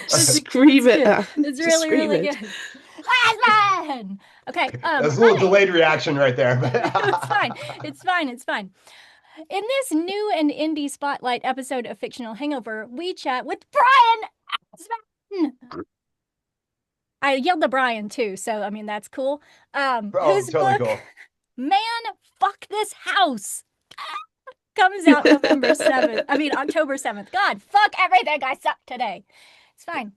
Scream it. It's Just really, scream really it. good. Asman! Okay, That's a little hi. delayed reaction right there. It's fine. It's fine. It's fine. In this new and indie spotlight episode of Fictional Hangover, we chat with Brian Asman. I yelled to Brian too, so I mean that's cool. Oh, Whose totally book, cool. Man, Fuck This House, comes out November 7th. I mean October 7th. God, fuck everything. I suck today. It's fine.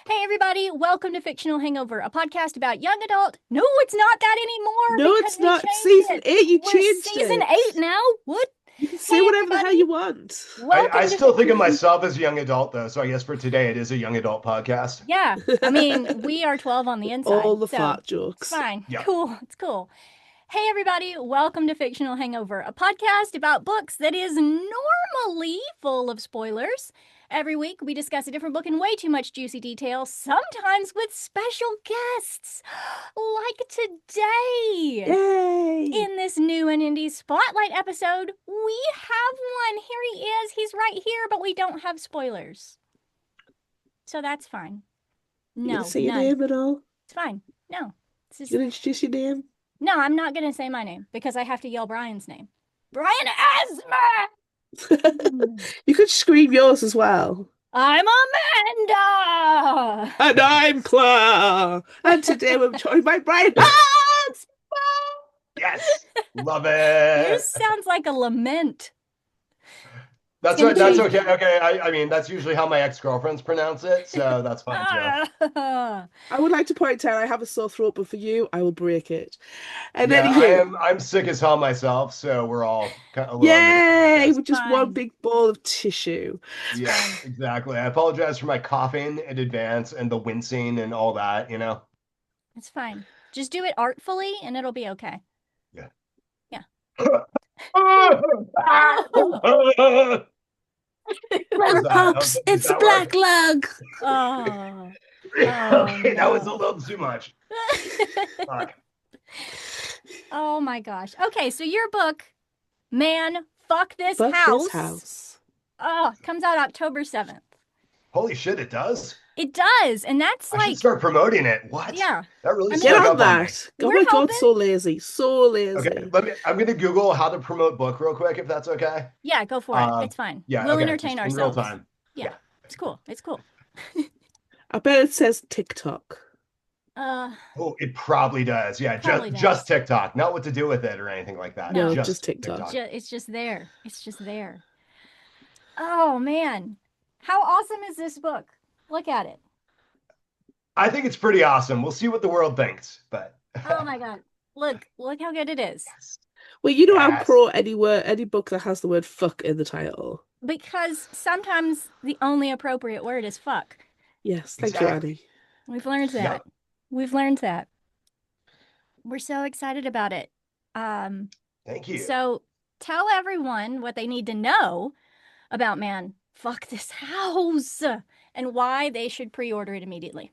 Hey, everybody, welcome to Fictional Hangover, a podcast about young adult. No, it's not that anymore No, because it's we not. changed Season it. 8, you We're changed season it. 8 now. What? You can say Hey, whatever the hell everybody, you want. I welcome to still think of myself as a young adult, though. So I guess for today, it is a young adult podcast. Yeah, I mean, we are 12 on the All inside, the so fart it's jokes. fine. Yeah. Cool. It's cool. Hey, everybody, welcome to Fictional Hangover, a podcast about books that is normally full of spoilers. Every week, we discuss a different book in way too much juicy detail, sometimes with special guests, like today. Yay! In this new and indie spotlight episode, we have one. Here he is. He's right here, but we don't have spoilers. So that's fine. You gonna No, say your none. name at all? It's fine. No. This You is... gonna introduce your name? No, I'm not going to say my name because I have to yell Brian's name. Brian Asman! You could scream yours as well. I'm Amanda! And I'm Claire. And today we're joined by Brian. Yes. Love Yours it. sounds like a lament. That's gonna right. That's change. okay. Okay. I mean, that's usually how my ex-girlfriends pronounce it. So that's fine too. Ah. I would like to point out I have a sore throat, but for you, I will break it. And Yeah, anywho, I'm sick as hell myself. So we're all kind of a little under the weather, I yay! guess. With just one Fine. big ball of tissue. It's Yeah, fine. exactly. I apologize for my coughing in advance and the wincing and all that, you know? It's fine. Just do it artfully and it'll be okay. Yeah. Yeah. What was that? Pops, Did it's a that work? black lug. Oh. Okay, that was a No. little too much. Fuck. Oh my gosh. Okay, so your book, Man, Fuck This Fuck House. this house. Oh, comes out October 7th. Holy shit, it does? It does. And that's I like, should start promoting it. What? yeah. That really I mean- Get snuck on up on me. that. Oh We're my God, helping. so lazy. So lazy. Okay, I'm gonna Google how to promote book real quick, if that's okay. Yeah, go for it. It's fine. Yeah, We'll okay, entertain just in real ourselves. time. Yeah. It's cool. It's cool. I bet it says TikTok. Oh, it probably does. Yeah, Probably just does. TikTok, not what to do with it or anything like that. No. Just TikTok. It's just there. It's just there. Oh man. How awesome is this book? Look at it. I think it's pretty awesome. We'll see what the world thinks, but Oh my god. Look how good it is. Well, you know I'm Yes. pro any book that has the word fuck in the title. Because sometimes the only appropriate word is fuck. Yes, thank you, Exactly. Annie. We've learned that. Yeah. We've learned that. We're so excited about it. Thank you. So tell everyone what they need to know about Man, Fuck This House and why they should pre-order it immediately.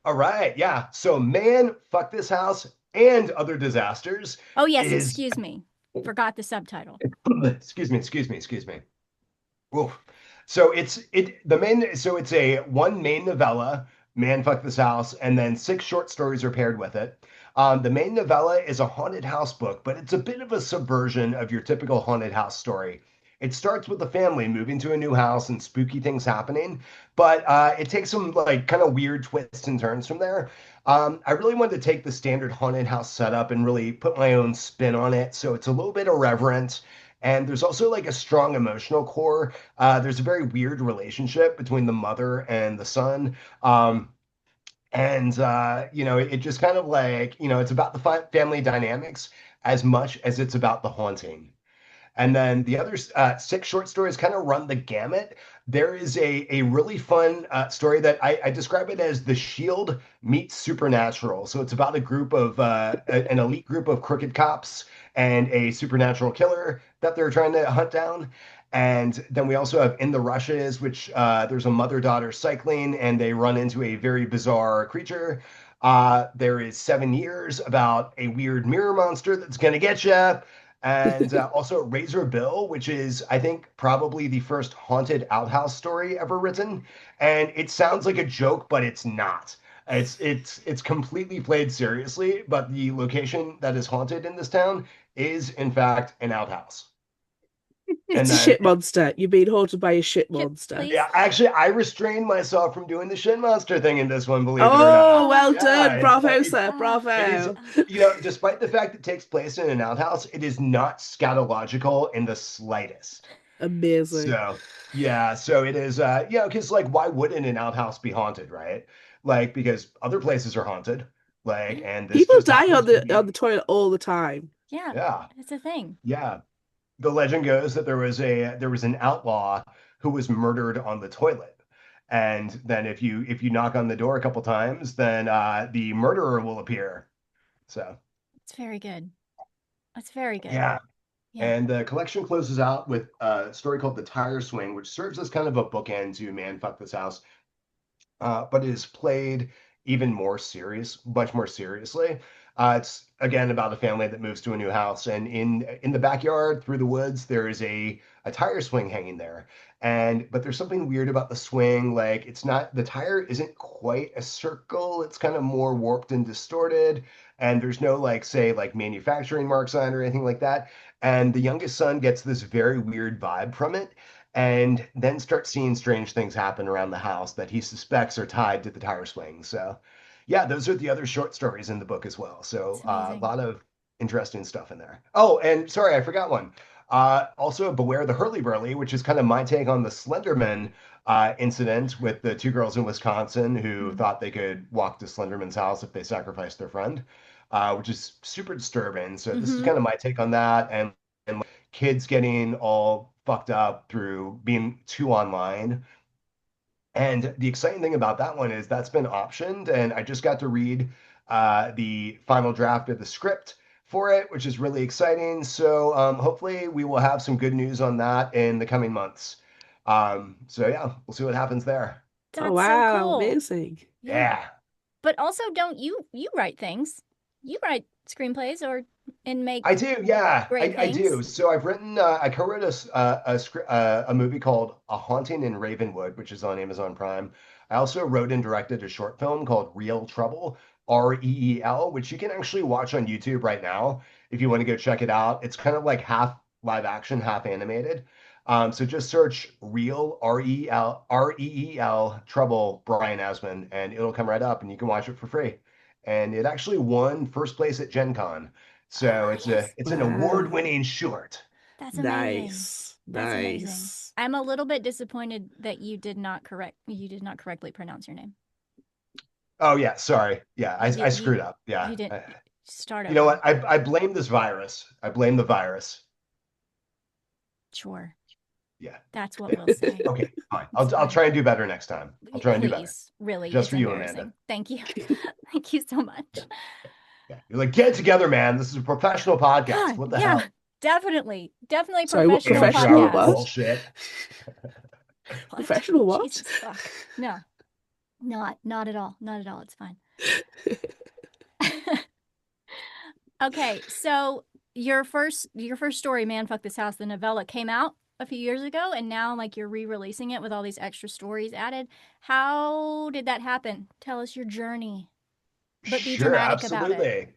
All right, yeah. So, Man, Fuck This House and Other Disasters. Oh yes, is- excuse me. Forgot the subtitle. excuse me. Oof. So it's a one main novella, Man, Fuck This House, and then 6 short stories are paired with it. The main novella is a haunted house book, but it's a bit of a subversion of your typical haunted house story. It starts with the family moving to a new house and spooky things happening, but it takes some like kind of weird twists and turns from there. I really wanted to take the standard haunted house setup and really put my own spin on it, so it's a little bit irreverent. And there's also like a strong emotional core. There's a very weird relationship between the mother and the son. It just kind of like, it's about the family dynamics as much as it's about the haunting. And then the other 6 short stories kind of run the gamut. There is a really fun story that I describe it as The Shield meets Supernatural. So it's about a group of an elite group of crooked cops and a supernatural killer that they're trying to hunt down. And then we also have In the Rushes, which there's a mother-daughter cycling and they run into a very bizarre creature. There is 7 Years about a weird mirror monster that's going to get you. And also Razor Bill, which is, I think, probably the first haunted outhouse story ever written. And it sounds like a joke, but it's not. It's completely played seriously, but the location that is haunted in this town is in fact an outhouse. And It's a then shit monster. You're being haunted by a shit Chip, monster. please. yeah, actually I restrained myself from doing the shit monster thing in this one, believe it or not. Oh, well Oh, Yeah, done. Bravo, it's sir. it is, Bravo. despite the fact it takes place in an outhouse, it is not scatological in the slightest. Amazing. So, yeah, so it is, because like, why wouldn't an outhouse be haunted, right? Like, because other places are haunted, like, and this People just die happens on to the be, toilet all the time. yeah, yeah, it's a thing. yeah. The legend goes that there was an outlaw who was murdered on the toilet. And then if you knock on the door a couple times, then the murderer will appear. So, It's very good. It's very good. yeah. Yeah. And the collection closes out with a story called The Tire Swing, which serves as kind of a bookend to Man, Fuck This House, but it is played even more serious, much more seriously. It's again about a family that moves to a new house, and in the backyard through the woods, there is a tire swing hanging there. And but there's something weird about the swing, like it's not the tire isn't quite a circle, it's kind of more warped and distorted, and there's no like say like manufacturing marks on it or anything like that. And the youngest son gets this very weird vibe from it and then starts seeing strange things happen around the house that he suspects are tied to the tire swing. So, yeah, those are the other short stories in the book as well. So, It's a amazing. lot of interesting stuff in there. Oh, and sorry, I forgot one. Also, Beware the Hurly-Burly, which is kind of my take on the Slenderman incident with the two girls in Wisconsin who Mm. thought they could walk to Slenderman's house if they sacrificed their friend, which is super disturbing. So, this is Mm-hmm. kind of my take on that. And kids getting all fucked up through being too online. And the exciting thing about that one is that's been optioned, and I just got to read the final draft of the script for it, which is really exciting. So hopefully we will have some good news on that in the coming months. So yeah, we'll see what happens there. Oh That's so wow, cool. amazing. Yeah. Yeah. But also don't you write things. You write screenplays or and I make do, yeah, great I do. things. So I've written, I co-wrote a movie called A Haunting in Ravenwood, which is on Amazon Prime. I also wrote and directed a short film called Real Trouble, Reel, which you can actually watch on YouTube right now if you want to go check it out. It's kind of like half live action, half animated. So just search Real Reel Trouble Brian Asman, and it'll come right up, and you can watch it for free. And it actually won first place at Gen Con. So Oh, it's a yes. it's an Wow. award-winning short. That's amazing. Nice. That's amazing. Nice. I'm a little bit disappointed that you did not correctly pronounce your name. Oh yeah, sorry. Yeah, I, You I did screwed up. Yeah. you didn't start You know over. what? I blame this virus. I blame the virus. Sure. Yeah. That's what we'll say. Okay, fine. It's I'll fine. try and do better next time. I'll try and do better. Please, really, Just it's for you, Amanda. embarrassing. Thank you. Thank you so much. Yeah. You're like, get it together, man. This is a professional podcast. God, What the yeah, hell? definitely. Definitely Sorry, what professional Amateur professional hour podcast. what? bullshit. What? Professional what? Jesus fuck. No. Not at all. Not at all. It's fine. Okay, so your first story, Man Fuck This House, the novella came out a few years ago and now like you're re-releasing it with all these extra stories added. How did that happen? Tell us your journey, but be Sure, dramatic about it. absolutely.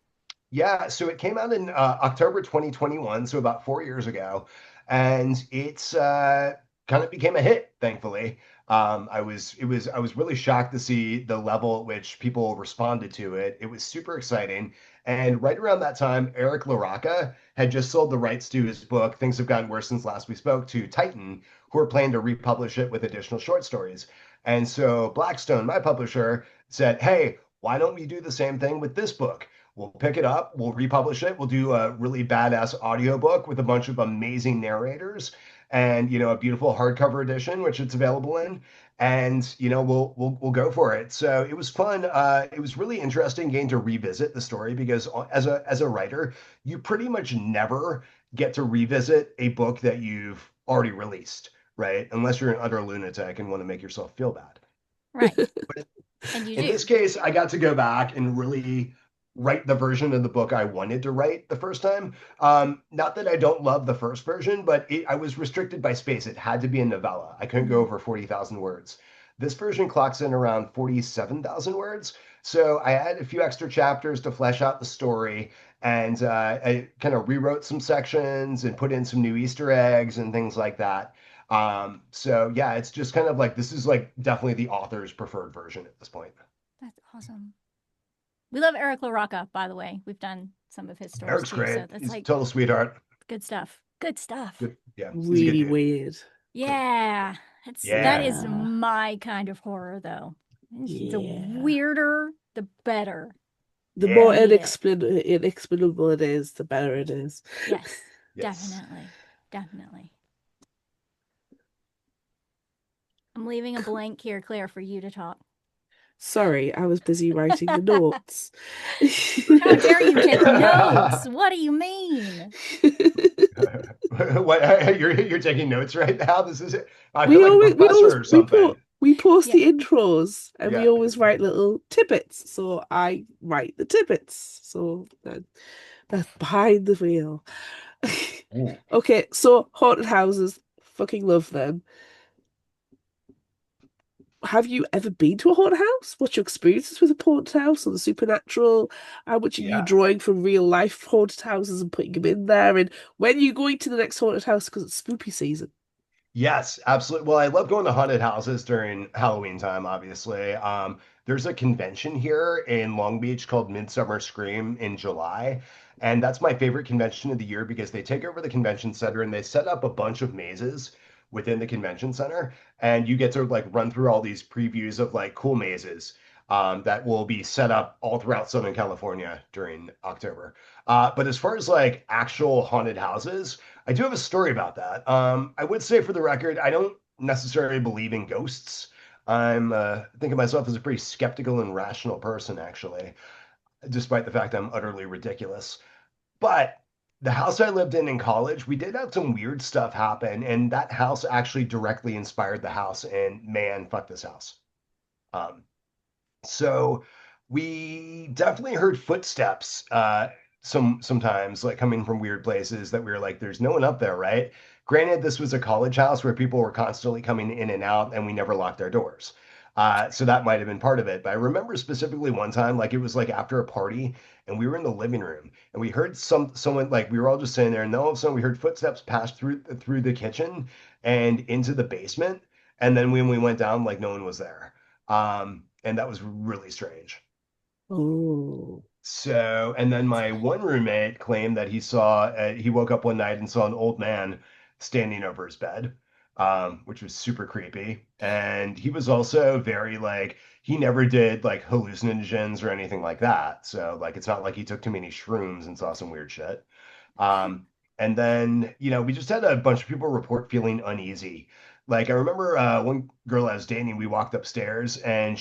Yeah, so it came out in October 2021, so about 4 years ago, and it's kind of became a hit, thankfully. I was really shocked to see the level at which people responded to it. It was super exciting, and right around that time, Eric LaRocca had just sold the rights to his book. Things have gotten worse since last we spoke to Titan, who are planning to republish it with additional short stories. And so Blackstone, my publisher, said, "Hey, why don't we do the same thing with this book? We'll pick it up, we'll republish it, we'll do a really badass audiobook with a bunch of amazing narrators and a beautiful hardcover edition which it's available in, and we'll go for it." So it was fun. It was really interesting getting to revisit the story because as a writer, you pretty much never get to revisit a book that you've already released, right? Unless you're an utter lunatic and want to make yourself feel bad. Right. And you In this do. case, I got to go back and really write the version of the book I wanted to write the first time. Not that I don't love the first version, but I was restricted by space. It had to be a novella. I couldn't go Mm. over 40,000 words. This version clocks in around 47,000 words. So I had a few extra chapters to flesh out the story, and I kind of rewrote some sections and put in some new Easter eggs and things like that. So yeah, it's just kind of like this is like definitely the author's preferred version at this point. That's awesome. We love Eric LaRocca, by the way. We've done some of his stories Eric's too, so great. that's He's a like total sweetheart. good stuff. Good stuff. Good. Yeah, he's a good Really dude. weird. Yeah. That Yeah. is Yeah. my kind of horror though. The Yeah. weirder, the better. The I more Yeah. need it. inexplicable it is, the better it is. Yes, Yes. definitely. Definitely. I'm leaving a blank here, Claire, for you to talk. Sorry, I was busy writing the notes. How dare you take notes? What do you mean? What you're taking notes right now? This is it. I feel we like a always we always professor or something. we post Yeah. the intros and we Yeah. always write little tidbits. So I write the tidbits. So that's behind the wheel. Ooh. Okay, so haunted houses, fucking love them. Have you ever been to a haunted house? What's your experiences with a haunted house or the supernatural? How much are you Yeah. drawing from real life haunted houses and putting them in there? And when are you going to the next haunted house because it's spooky season? Yes, absolutely. Well, I love going to haunted houses during Halloween time, obviously. There's a convention here in Long Beach called Midsummer Scream in July. And that's my favorite convention of the year because they take over the convention center and they set up a bunch of mazes within the convention center. And you get to like run through all these previews of like cool mazes that will be set up all throughout Southern California during October. But as far as like actual haunted houses, I do have a story about that. I would say for the record, I don't necessarily believe in ghosts. I'm think of myself as a pretty skeptical and rational person, actually, despite the fact I'm utterly ridiculous. But the house I lived in college, we did have some weird stuff happen, and that house actually directly inspired the house. And man, fuck this house. Um, so we definitely heard footsteps sometimes like coming from weird places that we were like, there's no one up there, right? Granted, this was a college house where people were constantly coming in and out and we never locked our doors. So that might have been part of it. But I remember specifically one time, like it was like after a party and we were in the living room and we heard someone like we were all just sitting there and then all of a sudden we heard footsteps pass through the kitchen and into the basement. And then when we went down, like no one was there. And that was really strange. Oh, So, and then my one roommate claimed that he woke up one night and saw an old man standing over his bed, which was super creepy. And he was also very like, he never did like hallucinogens or anything like that. So, like, it's not like he took too many shrooms and saw some weird shit. Um, and then, we just had a bunch of people report feeling uneasy. Like I remember one girl I was dating, we walked upstairs and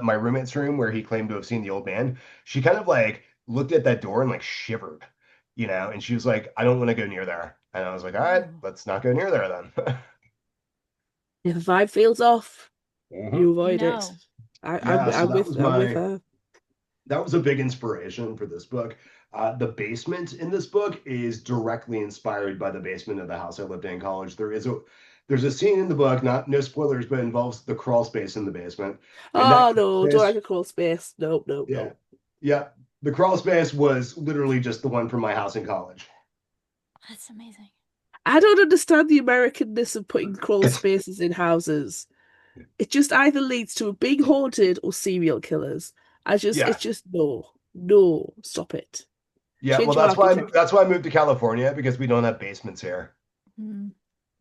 my roommate's room where he claimed to have seen the old man, she kind of like looked at that door and like shivered, and she was like, I don't want to go near there. And I was like, all right, Oh, let's not go near there then. if the vibe feels off, Hmm. you avoid it. no. Yeah, so I'm with her. that was a big inspiration for this book. The basement in this book is directly inspired by the basement of the house I lived in college. There's a scene in the book, not no spoilers, but it involves the crawl space in the basement. And that Oh crawl no, don't like space, a crawl space. Nope, nope, yeah, nope. yeah, the crawl space was literally just the one from my house in college. That's amazing. I don't understand the Americanness of putting crawl It's spaces in houses. It just either leads to a big haunted or serial killers. yeah, It's just no, no, stop it. yeah. Well, Change your architecture. that's why I moved to California because we don't have basements here. Mm-hmm.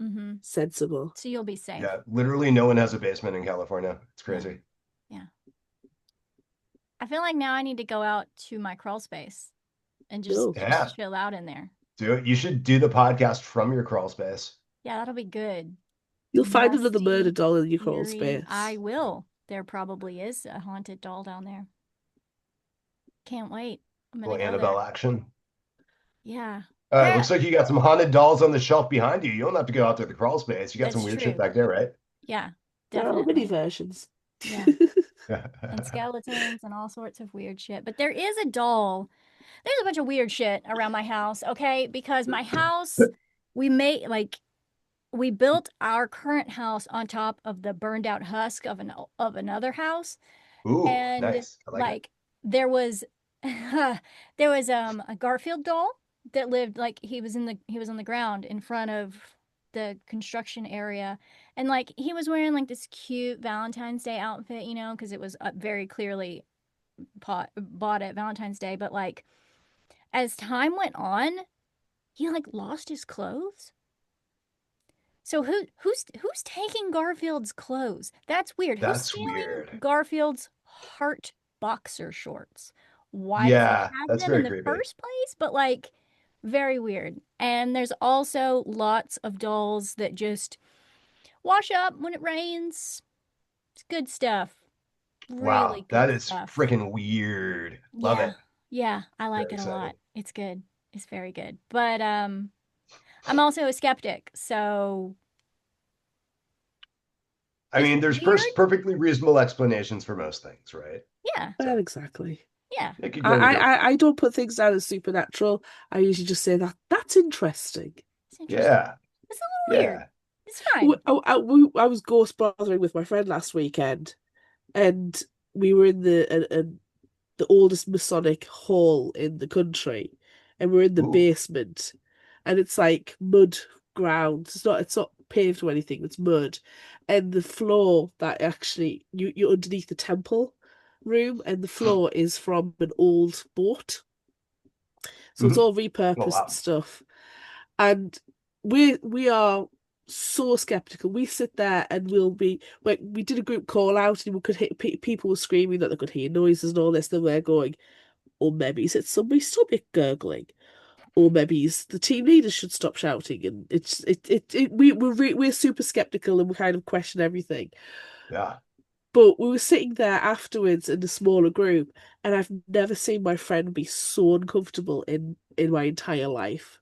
Mm-hmm. Sensible. So you'll be safe. Yeah, literally no one has a basement in California. It's Yeah. crazy. Yeah. I feel like now I need to go out to my crawl space and just No. Yeah, chill out in there. do it. You should do the podcast from your crawl space. Yeah, that'll be good. You'll find another murder Musty, doll in your crawl eerie. I space. will. There probably is a haunted doll down there. Can't wait. I'm gonna Little go Annabelle there. action. Yeah. Looks like you got some haunted dolls on the shelf behind you. You don't have to go out to the crawl space. You got some That's weird shit true. back there, right? Yeah, There are mini definitely. versions. Yeah. and skeletons and all sorts of weird shit. But there is a doll. There's a bunch of weird shit around my house, okay? Because my house, we made like we built our current house on top of the burned out husk of another house, Ooh, and nice. I like it. like there was there was a Garfield doll that lived like he was on the ground in front of the construction area, and like he was wearing like this cute Valentine's Day outfit, you know, because it was very clearly bought at Valentine's Day. But like as time went on, he like lost his clothes. So who's taking Garfield's clothes? That's weird. Who's That's stealing weird. Garfield's heart boxer shorts? Why does he Yeah, have that's them in very the creepy. first place? But like very weird. And there's also lots of dolls that just wash up when it rains. It's good stuff. Really Wow, good that is stuff. freaking weird. Love Yeah. it. Yeah, I like Very it a exciting. lot. It's good. It's very good. But I'm also a skeptic, so I it's mean, there's weird. perfectly reasonable explanations for most things, right? Yeah. So Well, exactly. Yeah. you could I, go I, either way. I don't put things down as supernatural. I usually just say that that's interesting. It's interesting. Yeah, It's a little weird. yeah. It's fine. I was ghost brothering with my friend last weekend, and we were in the oldest Masonic hall in the country, and we're in the Ooh. basement, and it's like mud ground. It's not paved or anything. It's mud, and the floor that actually you're underneath the temple room, and the floor is from an old boat, so it's Mhm. all Oh repurposed wow. stuff, and we are so skeptical. We sit there and we'll be like, we did a group call out and we could hear people were screaming that they could hear noises and all this. Then we're going, or maybe it's somebody's stomach gurgling, or maybe it's the team leaders should stop shouting. And we're super skeptical and we kind of question everything. Yeah. But we were sitting there afterwards in a smaller group, and I've never seen my friend be so uncomfortable in my entire life.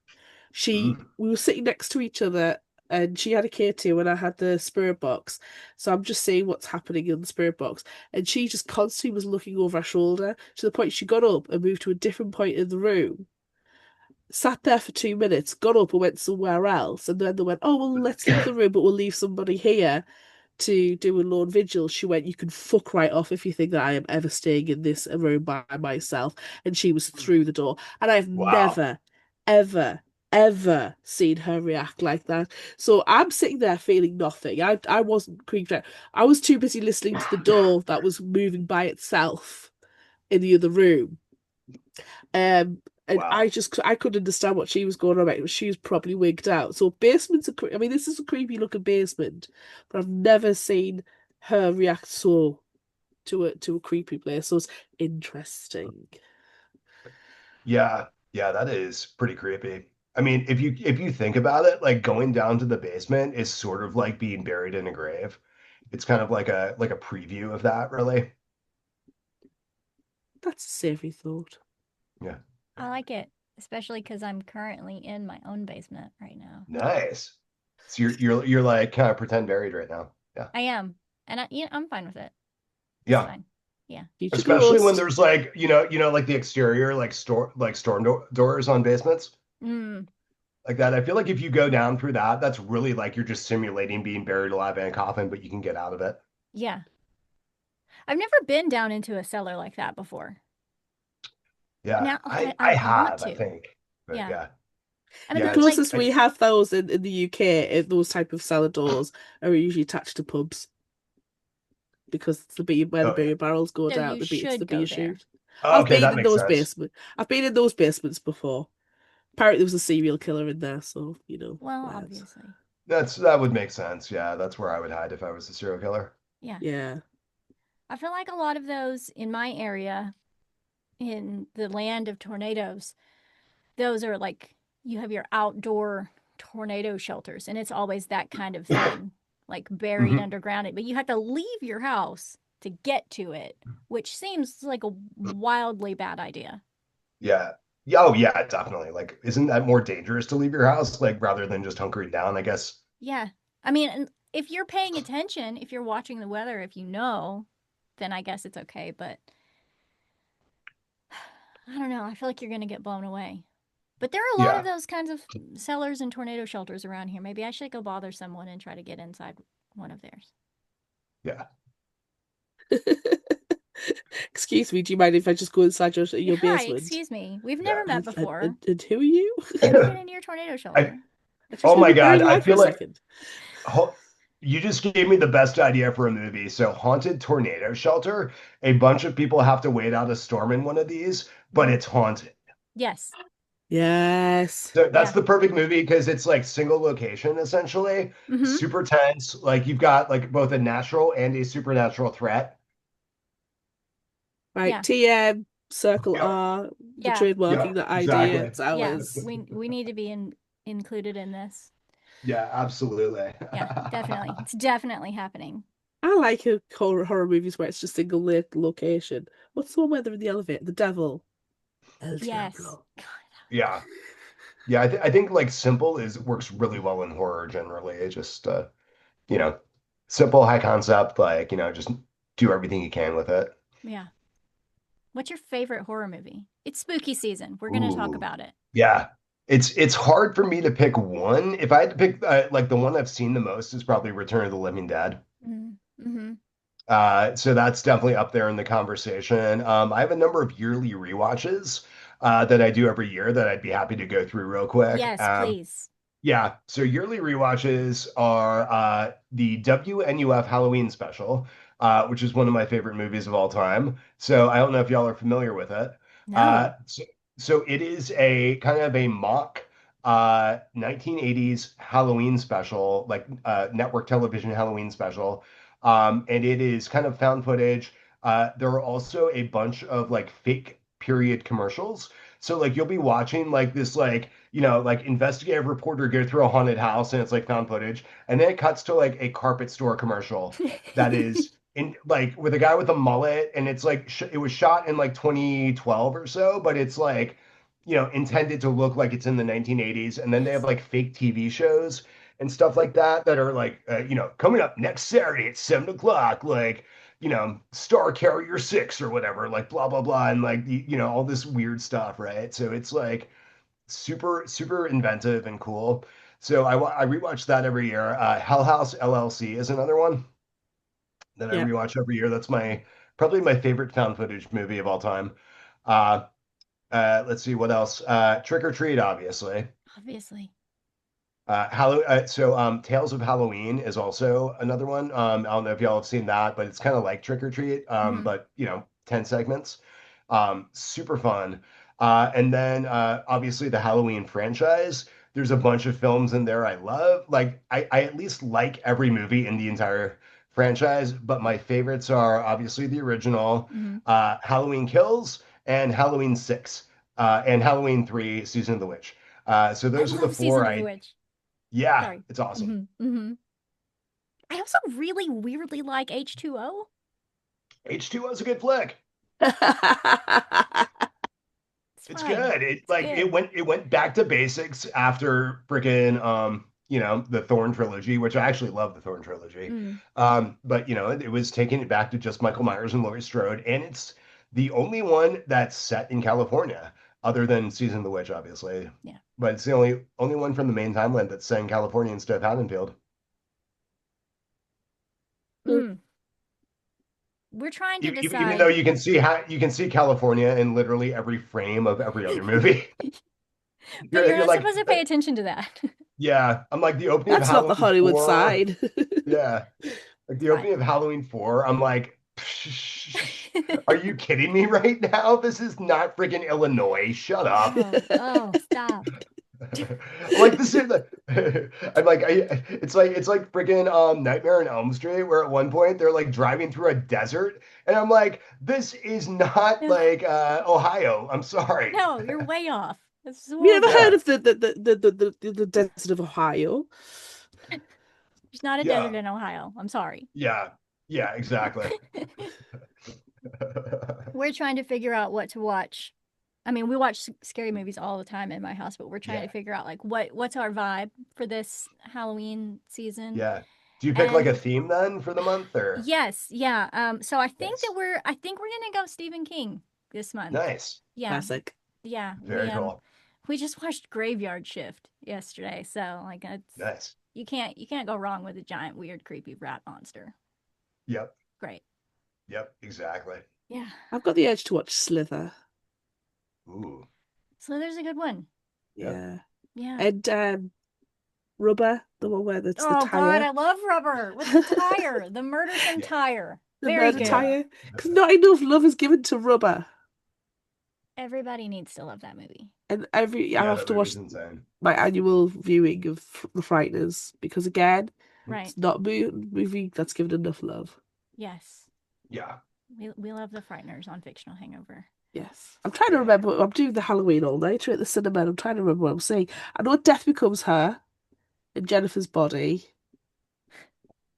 Mm. We were sitting next to each other, and she had a K2 and I had the spirit box. So I'm just seeing what's happening in the spirit box. And she just constantly was looking over her shoulder to the point she got up and moved to a different point in the room. Sat there for 2 minutes, got up and went somewhere else. And then they went, "Oh, well, let's leave the room, but we'll leave somebody here to do a lone vigil." She went, "You can fuck right off if you think that I am ever staying in this room by myself." And she was through the door. And I've Wow. never, ever, ever seen her react like that. So I'm sitting there feeling nothing. I wasn't creeped out. I was too busy listening to the door that was moving by itself in the other room. Um, and Wow. I couldn't understand what she was going on about. She was probably wigged out. So basements are, I mean, this is a creepy looking basement, but I've never seen her react so to a creepy place. So it's interesting. Yeah. Yeah, that is pretty creepy. I mean, if you think about it, like going down to the basement is sort of like being buried in a grave. It's kind of like a preview of that, really. That's a savory thought. Yeah. I like it, especially because I'm currently in my own basement right now. Nice. So you're like kind of pretend buried right now. Yeah. I am, and I'm fine with it. It's Yeah. fine. Yeah. Future Especially when ghost. there's like, like the exterior, like storm doors on basements Mm, like that. I feel like if you go down through that, that's really like you're just simulating being buried alive in a coffin, but you can get out of it. yeah. I've never been down into a cellar like that before. Yeah, Now, like I I want have, I to. think. But Yeah. yeah, I mean, The yeah, that's like, closest we have those in the UK, those type of cellar doors are usually attached to pubs because it's the beer where the oh yeah. beer barrels go so down. you It's the should go beer there. chute. Oh, I've okay, been that in makes those sense. basements. I've been in those basements before. Apparently, there was a serial killer in there, so Well, whatevs. obviously. That would make sense. Yeah, that's where I would hide if I was a serial killer. Yeah. Yeah, I feel like a lot of those in my area, in the land of tornadoes, those are like you have your outdoor tornado shelters, and it's always that kind of thing, like buried Hmm. underground. But you have to leave your house to get to it, which seems like a wildly bad idea. Yeah. Yeah, oh yeah, definitely. Like, isn't that more dangerous to leave your house, like rather than just hunkering down, I guess? Yeah. I mean, if you're paying attention, if you're watching the weather, if you know, then I guess it's okay. But I don't know. I feel like you're going to get blown away. But there are a lot of Yeah, those kinds of cellars and tornado shelters around here. Maybe I should go bother someone and try to get inside one of theirs. yeah. Excuse me, do you mind if I just go inside your Hi, basement? excuse me. We've Yeah. never met before. And who are you? Never been in your tornado I, shelter. I just oh made my me very God, I live for a feel like second. ho- you just gave me the best idea for a movie. So, haunted tornado shelter. A bunch of people have to wait out a storm in one of these, but Mhm. it's haunted. Yes. Yes. So that's Yeah. the perfect movie because it's like single location essentially, Mm-hmm. super tense. Like you've got like both a natural and a supernatural threat. Right. Yeah. TM, circle Yep, R, the Yeah. trademarking yep, that idea. exactly. It's Yeah. ours. We need to be included in this. Yeah, absolutely. Yeah, definitely. It's definitely happening. I like horror movies where it's just single location. What's the one where they're in the elevator? The devil. El Yes. Diablo. God. Yeah, yeah. I think like simple is works really well in horror generally. It just you know, simple, high concept, like just do everything you can with it. Yeah. What's your favorite horror movie? It's spooky season. We're going to talk Ooh, about it. yeah. It's hard for me to pick one. If I had to pick like the one I've seen the most is probably Return of the Living Dead. Mm-hmm. So that's definitely up there in the conversation. I have a number of yearly rewatches that I do every year that I'd be happy to go through real quick. Yes, please. Yeah, so yearly rewatches are the WNUF Halloween special, which is one of my favorite movies of all time. So I don't know if y'all are familiar with it. Uh, No. so, so it is a kind of a mock 1980s Halloween special, like network television Halloween special. And it is kind of found footage. There are also a bunch of like fake period commercials. So like you'll be watching like this like like investigative reporter go through a haunted house and it's like found footage. And then it cuts to like a carpet store commercial that is in like with a guy with a mullet. And it's like it was shot in like 2012 or so, but it's like, intended to look like it's in the 1980s. And then they have like fake TV shows and stuff like that that are like, coming up next Saturday at 7 o'clock, like, Star Carrier 6 or whatever, like blah, blah, blah. And like, all this weird stuff, right? So it's like, super super inventive and cool. So I rewatch that every year. Hell House LLC is another one that I Yeah. rewatch every year. That's my probably my favorite found footage movie of all time. Uh, let's see what else. Trick or Treat, obviously. Obviously. Tales of Halloween is also another one. I don't know if y'all have seen that, but it's kind of like Trick or Treat, Mm-hmm. but 10 segments. Super fun. And then obviously the Halloween franchise. There's a bunch of films in there I love. Like I at least like every movie in the entire franchise, but my favorites are obviously the original, Mm-hmm. Halloween Kills, and Halloween 6, and Halloween 3, Season of the Witch. So I those are the love Season four of the I Witch. yeah, Sorry. it's awesome. Mm-hmm. Mm-hmm. I also really weirdly like H2O. H2O is a good flick. It's It's fine. good. It It's like good. it went back to basics after freaking the Thorn trilogy, which I actually love the Thorn trilogy. Mm. But it was taking it back to just Michael Myers and Laurie Strode, and it's the only one that's set in California, other than Season of the Witch, obviously. Yeah. But it's the only one from the main timeline that's set in California instead of Haddonfield. Mm. We're trying to Even though decide. you can see California in literally every frame of every other movie. But you're You're not like, supposed to pay attention to that. yeah. I'm like the opening of That's not the Halloween Hollywood 4. side. Yeah, like It's the fine. opening of Halloween 4. I'm like, are you kidding me right now? This is not freaking Illinois. Shut up. Oh, stop. Like this is I'm like it's like freaking Nightmare on Elm Street where at one point they're like driving through a desert and I'm like this is not No, like Ohio. I'm sorry. no, you're way off. This is Have you ever horrible. heard Yeah. of the desert of Ohio? There's not a desert Yeah. in Ohio. I'm sorry. Yeah. Yeah, exactly. We're trying to figure out what to watch. I mean, we watch scary movies all the time in my house, but we're trying to Yeah. figure out like what's our vibe for this Halloween season. Yeah. Do you pick like a And theme then for the month or? yes, yeah. So Nice. I think we're gonna go Stephen King this month. Nice. Yeah, Classic. yeah. Very cool. We just watched Graveyard Shift yesterday, so like it's Nice. you can't go wrong with a giant, weird, creepy rat monster. Yep. Great. Yep. Exactly. Yeah. I've got the urge to watch Slither. Ooh. So there's a good one. Yep. Yeah. Yeah. And Rubber, the one where it's the Oh God, tire. I love Rubber with the tire, the murdersome Yeah. tire. The Very murder good. Yeah. tire. Because not enough love is given to Rubber. Everybody needs to love that movie. And I Yeah. have That to watch movie's insane. my annual viewing of The Frighteners because again, Right. it's not a movie that's given enough love. Yes. Yeah. We love the Frighteners on Fictional Hangover. Yes. I'm trying to Yeah. remember. I'm doing the Halloween all night at the cinema. And I'm trying to remember what I'm saying. I know Death Becomes Her and Jennifer's Body,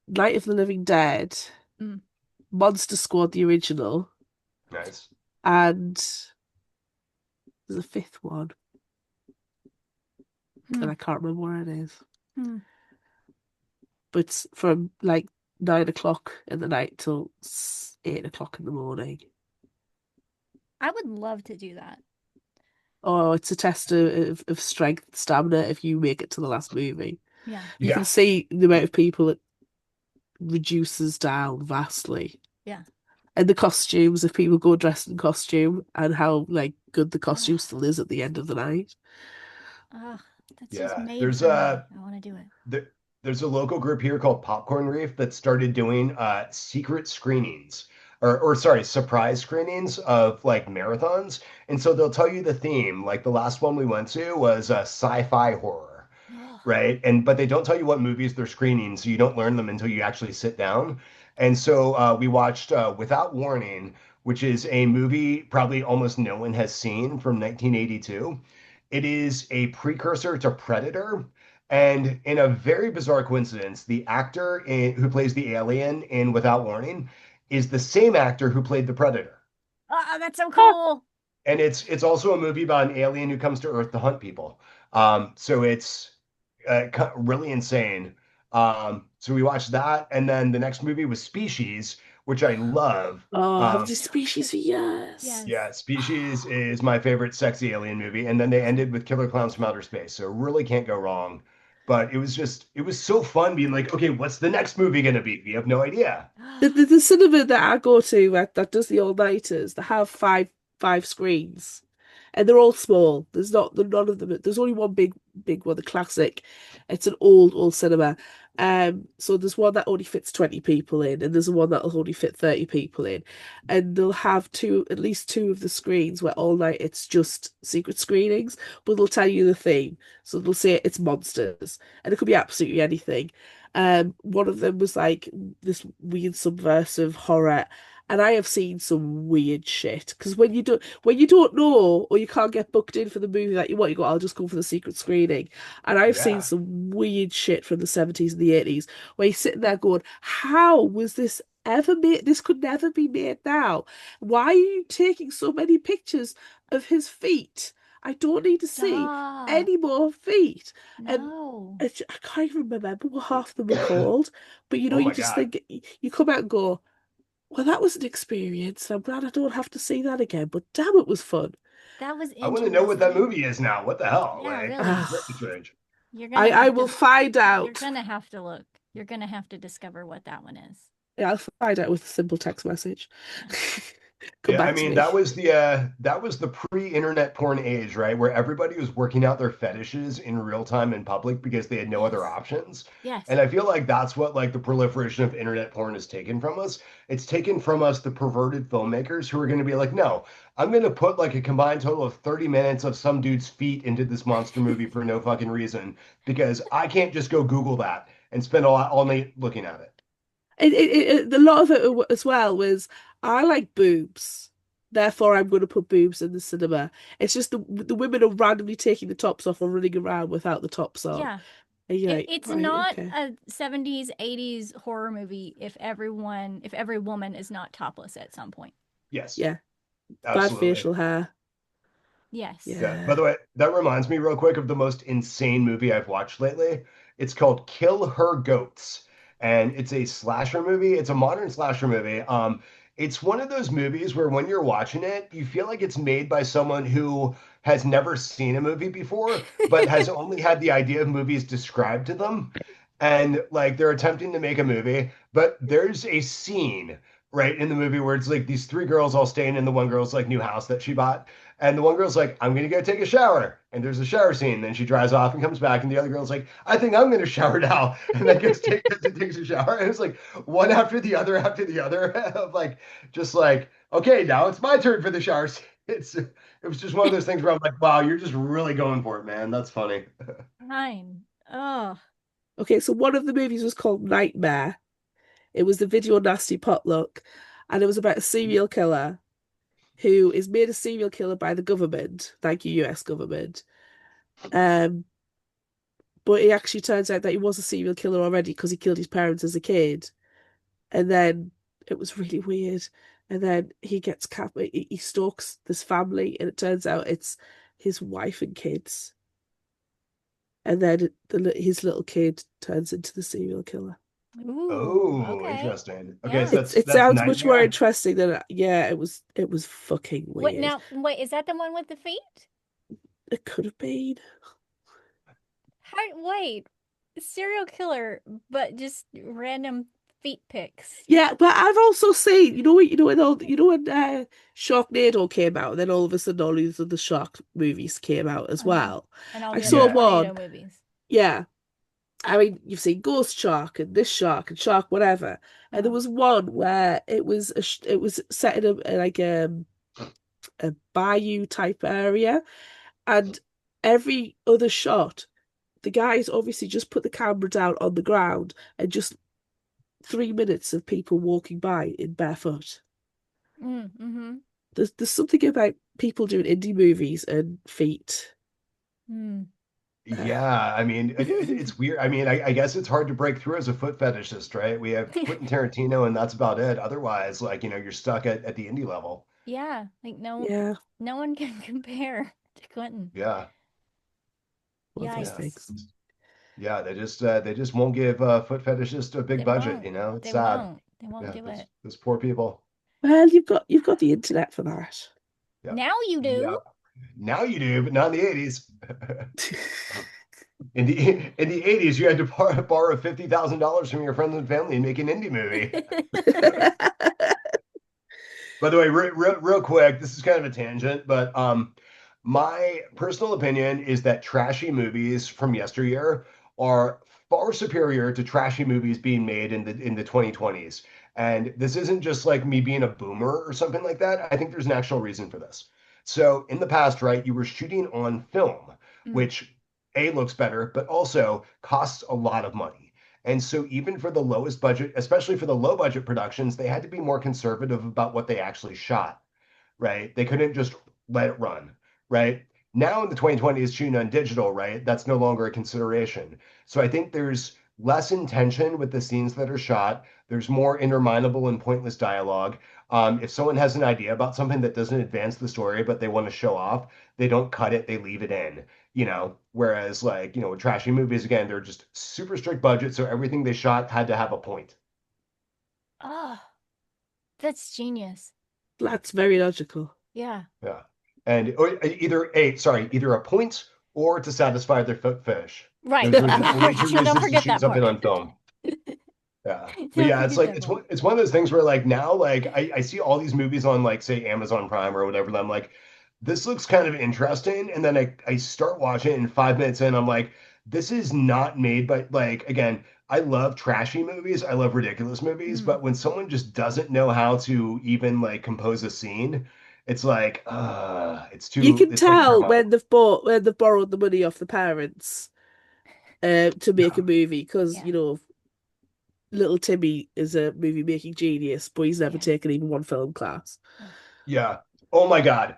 Night of the Living Dead, Mm. Monster Squad, the original, Nice. and there's a fifth one, Hmm. and I can't remember where it is. Hmm. But it's from like 9 o'clock in the night till 8 o'clock in the morning. I would love to do that. Oh, it's a test of strength, stamina if you make it to the last movie. Yeah. You can Yeah. see the amount of people it reduces down vastly. Yeah. And the costumes, if people go dressed in costume, and how like good the costume Ugh. still is at the end of the night. Ugh. That's just Yeah. made for me. I want to do it. There, there's a local group here called Popcorn Reef that started doing secret screenings or sorry, surprise screenings of like marathons. And so they'll tell you the theme. Like the last one we went to was sci-fi horror, Ugh. right? And but they don't tell you what movies they're screening, so you don't learn them until you actually sit down. And so we watched Without Warning, which is a movie probably almost no one has seen from 1982. It is a precursor to Predator. And in a very bizarre coincidence, the actor who plays the alien in Without Warning is the same actor who played the Predator. Ah, that's so Ah, cool. And it's also a movie about an alien who comes to Earth to hunt people. So it's really insane. So we watched that, and then the next movie was Species, which I love. oh, I have Um, this species for years. Yes. yeah, Species is my favorite sexy alien movie, and then they ended with Killer Clowns from Outer Space, so really can't go wrong. But it was so fun being like, okay, what's the next movie gonna be? We have no idea. The cinema that I go to that does the all-nighters, they have five screens. And they're all small. There's not none of them. There's only one big one, the classic. It's an old cinema. So there's one that only fits 20 people in, and there's one that'll only fit 30 people in. And they'll have at least two of the screens where all night it's just secret screenings, but they'll tell you the theme. So they'll say it's monsters, and it could be absolutely anything. One of them was like this weird subversive horror, and I have seen some weird shit because when you don't know or you can't get booked in for the movie that you want, you go, I'll just go for the secret screening. And I've seen Yeah, some weird shit from the 70s and the 80s where you're sitting there going, how was this ever made? This could never be made now. Why are you taking so many pictures of his feet? I don't need to see Stop. any more feet. And No. I can't even remember what half of them were called, but oh you my just God. think you come out and go, well, that was an experience. I'm glad I don't have to see that again, but damn, it was fun. That was I want to know what that interesting. movie is now. What the hell? Yeah, Like, this is really. very Ah, strange. You're gonna I have will to find you're out. gonna have to look. You're gonna have to discover what that one is. Yeah, I'll find out with a simple text message. Yeah. Come Yeah, I back to mean me. that was the pre-internet porn age, right? Where everybody was working out their fetishes in real time in public because they had no other Yes. options. Yes. And I feel like that's what like the proliferation of internet porn has taken from us. It's taken from us the perverted filmmakers who are going to be like, no, I'm going to put like a combined total of 30 minutes of some dude's feet into this monster movie for no fucking reason because I can't just go Google that and spend all night looking at it. A lot of it as well was I like boobs, therefore I'm going to put boobs in the cinema. It's just the women are randomly taking the tops off and running around without the tops on, Yeah. and you're like, It's right, not okay, a 70s, 80s horror movie if every woman is not topless at some point. Yes, yeah, bad absolutely. facial hair, Yes. Yeah. By yeah. the way, that reminds me real quick of the most insane movie I've watched lately. It's called Kill Her Goats. and it's a slasher movie. It's a modern slasher movie. It's one of those movies where when you're watching it, you feel like it's made by someone who has never seen a movie before, but has only had the idea of movies described to them. And like they're attempting to make a movie, but there's a scene right in the movie where it's like these three girls all staying in the one girl's like new house that she bought. And the one girl's like, I'm gonna go take a shower. And there's a shower scene. Then she drives off and comes back. And the other girl's like, I think I'm gonna shower now. And then takes a shower. And it's like one after the other of like just like, okay, now it's my turn for the shower scene. It was just one of those things where I'm like, wow, you're just really going for it, man. That's funny. Fine. Oh. Okay, so one of the movies was called Nightmare. It was the Video Nasty Potluck, and it was about a serial killer who is made a serial killer by the government. Thank you, US government. Um, but it actually turns out that he was a serial killer already because he killed his parents as a kid. And then it was really weird. And then he gets he stalks this family, and it turns out it's his wife and kids. And then his little kid turns into the serial killer. Ooh, Oh, okay. interesting. Okay, Yeah. so It that's sounds much more Nightmare. interesting than yeah, it was fucking What weird. now? Wait, is that the one with the feet? It could have been. How, wait, serial killer, but just random feet pics. Yeah, but I've also seen, you know when Sharknado came out, and then all of a sudden all these other shark movies came out as Uh-huh. well. And all I the other saw Yeah. one, tornado movies. yeah. I mean, you've seen Ghost Shark and this shark and Shark whatever, and there Uh-huh. was one where it was set in like a bayou type area, and every other shot, the guys obviously just put the camera down on the ground and just 3 minutes of people walking by in barefoot. Mm-hmm. There's something about people doing indie movies and feet. Mm. Yeah, I mean, it's weird. I mean, I guess it's hard to break through as a foot fetishist, right? We have Quentin Tarantino, and that's about it. Otherwise, like, you're stuck at the indie level. Yeah, like Yeah, no one can compare to Quentin. Yeah, one of those yeah, Yikes. things. yeah. They just won't give foot fetishists a big They budget. won't. It's They sad. won't. They won't Yeah, do it. those poor people. Well, you've got the internet for that. Yeah, Now you yeah. do. Now you do, but not in the 80s. In the 80s, you had to borrow $50,000 from your friends and family and make an indie movie. By the way, real quick, this is kind of a tangent, but my personal opinion is that trashy movies from yesteryear are far superior to trashy movies being made in the 2020s. And this isn't just like me being a boomer or something like that. I think there's an actual reason for this. So in the past, right, you were shooting on film, Mm, which A looks better, but also costs a lot of money. And so even for the lowest budget, especially for the low budget productions, they had to be more conservative about what they actually shot, right? They couldn't just let it run, right? Now in the 2020s, shooting on digital, right? That's no longer a consideration. So I think there's less intention with the scenes that are shot. There's more interminable and pointless dialogue. If someone has an idea about something that doesn't advance the story, but they want to show off, they don't cut it, they leave it in, Whereas, like, with trashy movies, again, they're just super strict budget. So everything they shot had to have a point. oh, that's genius. That's very logical. Yeah. Yeah. And or either a point or to satisfy their foot fetish. Right. Those were the only For two sure. Don't reasons to forget shoot that something part. on film. Yeah. But Don't yeah, it's forget like that part. it's one of those things where like now like I see all these movies on like say Amazon Prime or whatever, and I'm like, this looks kind of interesting. And then I start watching it and 5 minutes in, I'm like, this is not made by like again, I love trashy movies, I love ridiculous movies, Mm. but when someone just doesn't know how to even like compose a scene, it's like You can it's like bare tell knuckle. when they've borrowed the money off the parents to make a Yeah. movie because Yeah. little Timmy is a movie making genius, but he's never Yeah. taken even one film class. Yeah. Yeah. Oh my God.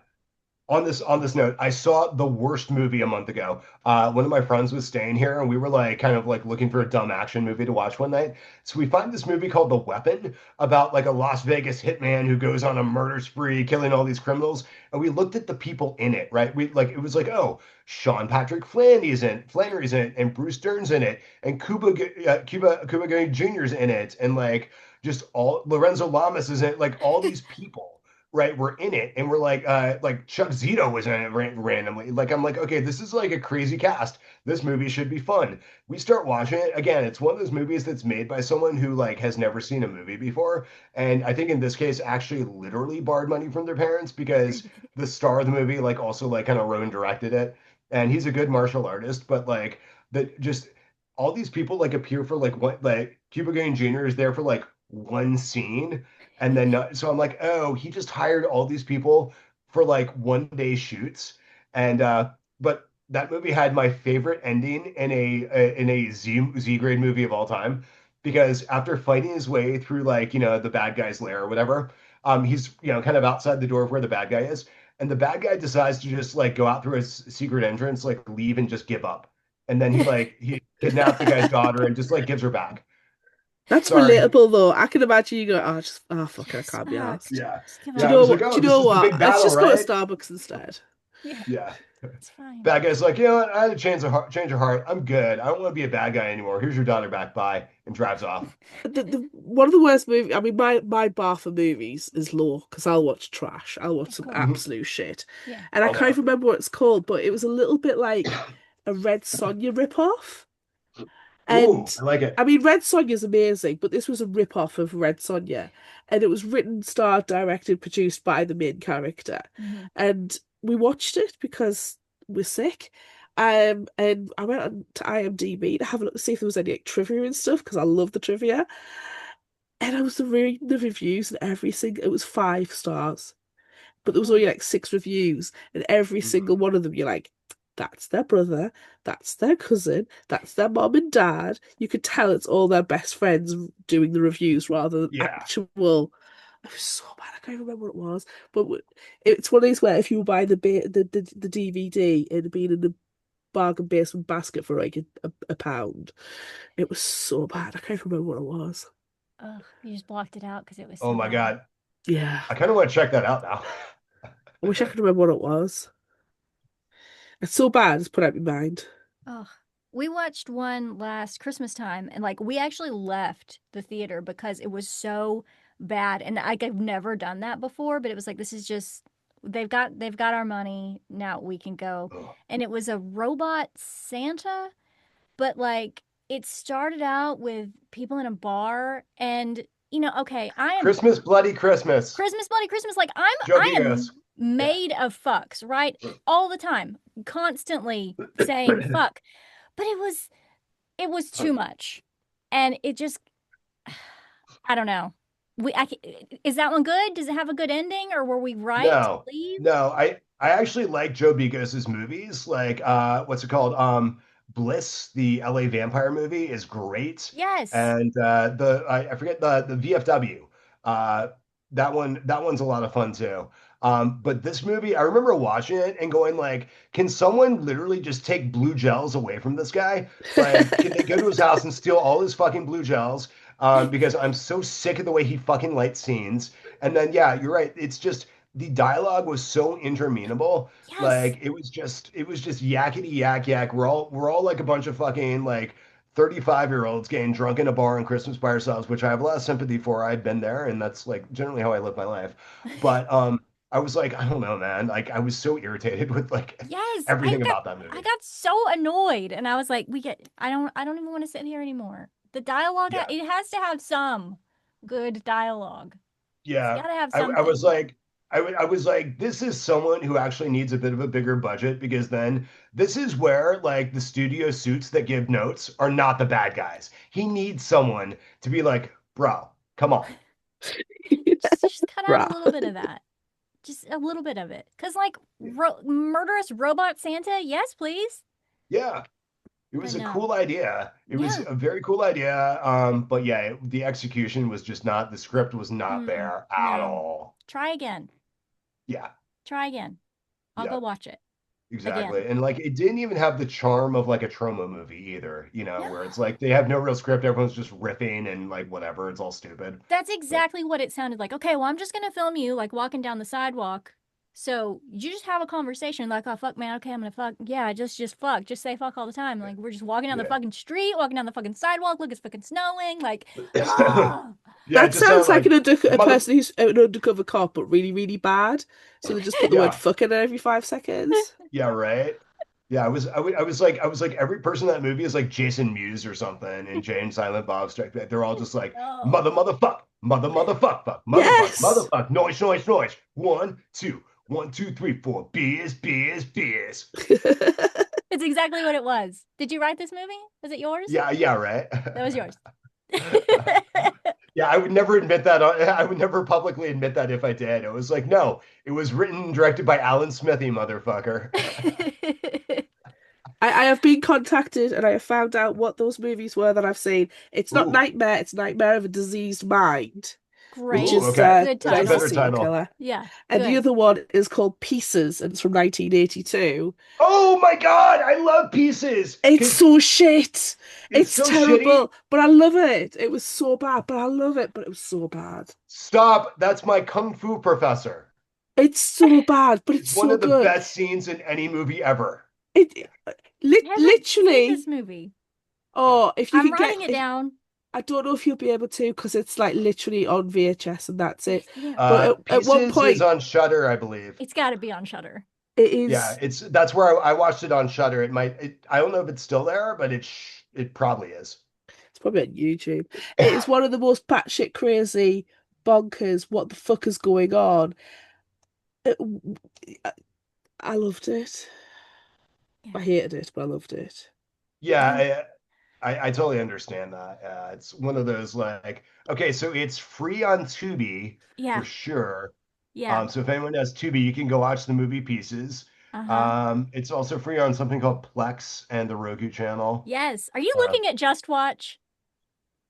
On this note, I saw the worst movie a month ago. One of my friends was staying here, and we were like kind of like looking for a dumb action movie to watch one night. So we find this movie called The Weapon about like a Las Vegas hitman who goes on a murder spree, killing all these criminals. And we looked at the people in it, right? We like it was like, oh, Sean Patrick Flannery's in it, and Bruce Dern's in it, and Cuba Gooding Jr.'s in it, and like just all Lorenzo Lamas is in it, like all these people, right, were in it, and we're like Chuck Zito was in it randomly. Like I'm like, okay, this is like a crazy cast. This movie should be fun. We start watching it again. It's one of those movies that's made by someone who like has never seen a movie before, and I think in this case actually literally borrowed money from their parents because the star of the movie like also like kind of wrote and directed it, and he's a good martial artist, but like that just all these people like appear for like what like Cuba Gooding Jr. is there for like one scene and then so I'm like, oh, he just hired all these people for like 1 day shoots. And but that movie had my favorite ending in a Z grade movie of all time because after fighting his way through like, the bad guy's lair or whatever, he's kind of outside the door of where the bad guy is. And the bad guy decides to just like go out through his secret entrance, like leave and just give up. And then he kidnaps the guy's daughter and just like gives her back. That's Sorry. relatable though. I can imagine you go, oh, just fuck it, I Just can't be fuck. asked. Yeah. Just give Do you Yeah. I up. know was like, what? Do oh, you this know is the what? big Let's battle, just go to right? Starbucks instead. Yeah, Yeah. it's fine. Bad guy's like, I had to change of heart. I'm good. I don't want to be a bad guy anymore. Here's your daughter back. Bye. And drives off. The one of the worst movies. I mean, my bar for movies is low because I'll watch trash. I'll watch Of some course. Mhm. absolute shit, Yeah. and I Oh can't no. even remember what it's called, but it was a little bit like a Red Sonja ripoff. Ooh, And I like it. I mean, Red Sonja's amazing, but this was a rip-off of Red Sonja. And it was written, starred, directed, produced by the main character. Hmm. And we watched it because we're sick. And I went on to IMDb to have a look to see if there was any like, trivia and stuff, because I love the trivia. And I was reading the reviews, and every single it was 5 stars, but there was Oh. only like 6 reviews, and every single Mhm. one of them, you're like, that's their brother, that's their cousin, that's their mom and dad. You could tell it's all their best friends doing the reviews rather than Yeah. actual. I was so bad, I can't remember what it was, but it's one of these where if you buy the DVD, it'd be in the bargain basement basket for like a pound. It was so bad, I can't remember what it was. Ugh, you just blocked it out because it was Oh so my bad. God. Yeah, I kind of want to check that out now. I wish I could remember what it was. It's so bad, it's put out my mind. Ugh. We watched one last Christmas time and like we actually left the theater because it was so bad. And like I've never done that before, but it was like this is just they've got our money. Now we can go. Oh. And it was a robot Santa, but like it started out with people in a bar and okay, I am Christmas, bloody Christmas. Christmas, Bloody Christmas. Like I'm, Joe I am Gigos. Yeah. made of fucks, right? All the time, constantly saying fuck. But it was too much, and it just, I don't know. Is that one good? Does it have a good ending, or were we right to No, leave? no, I actually like Joe Bigos's movies. Like what's it called? Bliss, the LA vampire movie is great. Yes. And I forget the VFW. Uh that one's a lot of fun too. But this movie, I remember watching it and going like, can someone literally just take blue gels away from this guy? Like, can they go to his house and steal all his fucking blue gels? Because I'm so sick of the way he fucking lights scenes. And then yeah, you're right. It's just the dialogue was so interminable. Yes. Like it was just yakety yak yak. We're all like a bunch of fucking like 35-year-olds getting drunk in a bar on Christmas by ourselves, which I have a lot of sympathy for. I've been there, and that's like generally how I live my life. But I was like, I don't know, man. Like I was so irritated with like Yes. everything about that I movie. got so annoyed, and I was like, I don't even want to sit here anymore. The dialogue, Yeah. it has to have some good dialogue. It's Yeah, got to have I was something. like, I was like, this is someone who actually needs a bit of a bigger budget because then this is where like the studio suits that give notes are not the bad guys. He needs someone to be like, bro, come on. Just cut out a Bruh. little bit of that. Just a little bit of it. Because, like, murderous robot Santa, yes, please. Yeah, it But was a no. cool idea. It was Yeah. a very cool idea. But yeah, the execution was just not. The script was not Mm-mm. there at No. all. Try again. Yeah. Try again. I'll go Yeah, watch it again. exactly. And like it didn't even have the charm of like a trauma movie either, where it's No. like they have no real script, everyone's just riffing and like whatever, it's all stupid. That's But exactly what it sounded like. Okay, well, I'm just gonna film you like walking down the sidewalk. So you just have a conversation like, oh fuck, man. Okay, I'm gonna fuck. Yeah, just fuck. Just say fuck all the time. Like we're just walking down the yeah. fucking street, walking down the fucking sidewalk. Look, it's fucking snowing. Like, ah, Yeah, it That just sounded sounds like like a mother person who's an undercover cop, but really, really bad. So they just put the word yeah. fuck in there every 5 seconds. Yeah, right. Yeah, I was like every person in that movie is like Jason Mewes or something, and Jay and Silent Bob Strike Back. They're all just like no. mother fuck fuck Yes. fuck noise noise noise. 1 2 1 2 3 4 beers. It's exactly what it was. Did you write this movie? Was it yours? Yeah, yeah, right. That was yours. Yeah, I would never admit that. I would never publicly admit that if I did. It was like, no, it was written and directed by Alan Smithy, motherfucker. I have been contacted and I have found out what those movies were that I've seen. It's not Ooh, Nightmare, it's Nightmare of a Diseased Mind, which ooh, Great. is okay. Good That's a Dexter better title. serial title. killer. Yeah, And the good. other one is called Pieces, and it's from 1982. Oh my God, I love Pieces It's because so shit. it's It's so shitty. terrible, but I love it. It was so bad, but I love it, but it was so bad. Stop. That's my Kung Fu professor. It's so bad, but it's It's one so of the good. best scenes in any movie ever. It I haven't seen literally. this movie. Oh, if you I'm can get, writing it if down. I don't know if you'll be able to, because it's like literally on VHS and that's I it. can't. But at one Pieces is point, on Shutter, I believe. It's got to be on Shutter. it Yeah, is. it's that's where I watched it on Shutter. I don't know if it's still there, but it probably is. It's probably on YouTube. It is one of the most batshit crazy, bonkers. What the fuck is going on? It, I loved it. I Yeah. hated it, but I loved it. I'm. Yeah, I totally understand that. It's one of those like, okay, so it's free on Tubi for Yeah. sure. Yeah. So if anyone has Tubi, you can go watch the movie Pieces. Uh huh. It's also free on something called Plex and the Roku channel. Yes. Are you Uh, looking at Just Watch?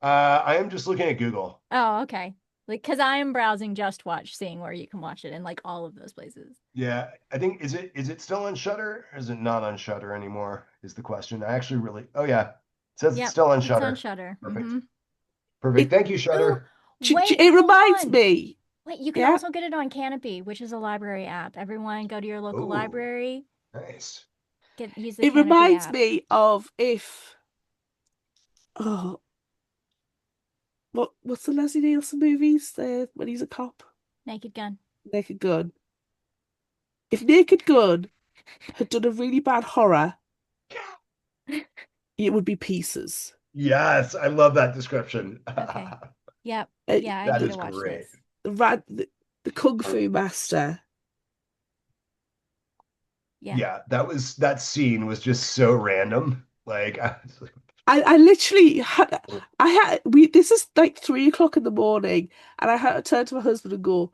I am just looking at Google. Oh, okay. Like, cause I am browsing Just Watch, seeing where you can watch it in like all of those places. Yeah, I think is it still on Shutter or is it not on Shutter anymore? Is the question. I actually really oh yeah, it says it's Yep. still on It's on Shutter. Shutter. Perfect. Mm-hmm. Perfect. It Thank you, Ooh, Shutter. wait, it hold reminds on. me. Wait, you can Yeah. also get it on Canopy, which is a library app. Everyone go to your local Oh, library, nice. use the It Canopy reminds app. me of if oh what's the Leslie Nielsen movies? When he's a cop, Naked Gun. Naked Gun. If Naked Gun had done a really bad horror, it would be Pieces. Yes, I love that description. Okay. Yep. Uh, Yeah, I That need is to watch great. this. the Kung Fu Master. Yeah. Yeah, that scene was just so random. Like, I was like, I literally had I had we this is like 3 o'clock in the morning, and I had to turn to my husband and go,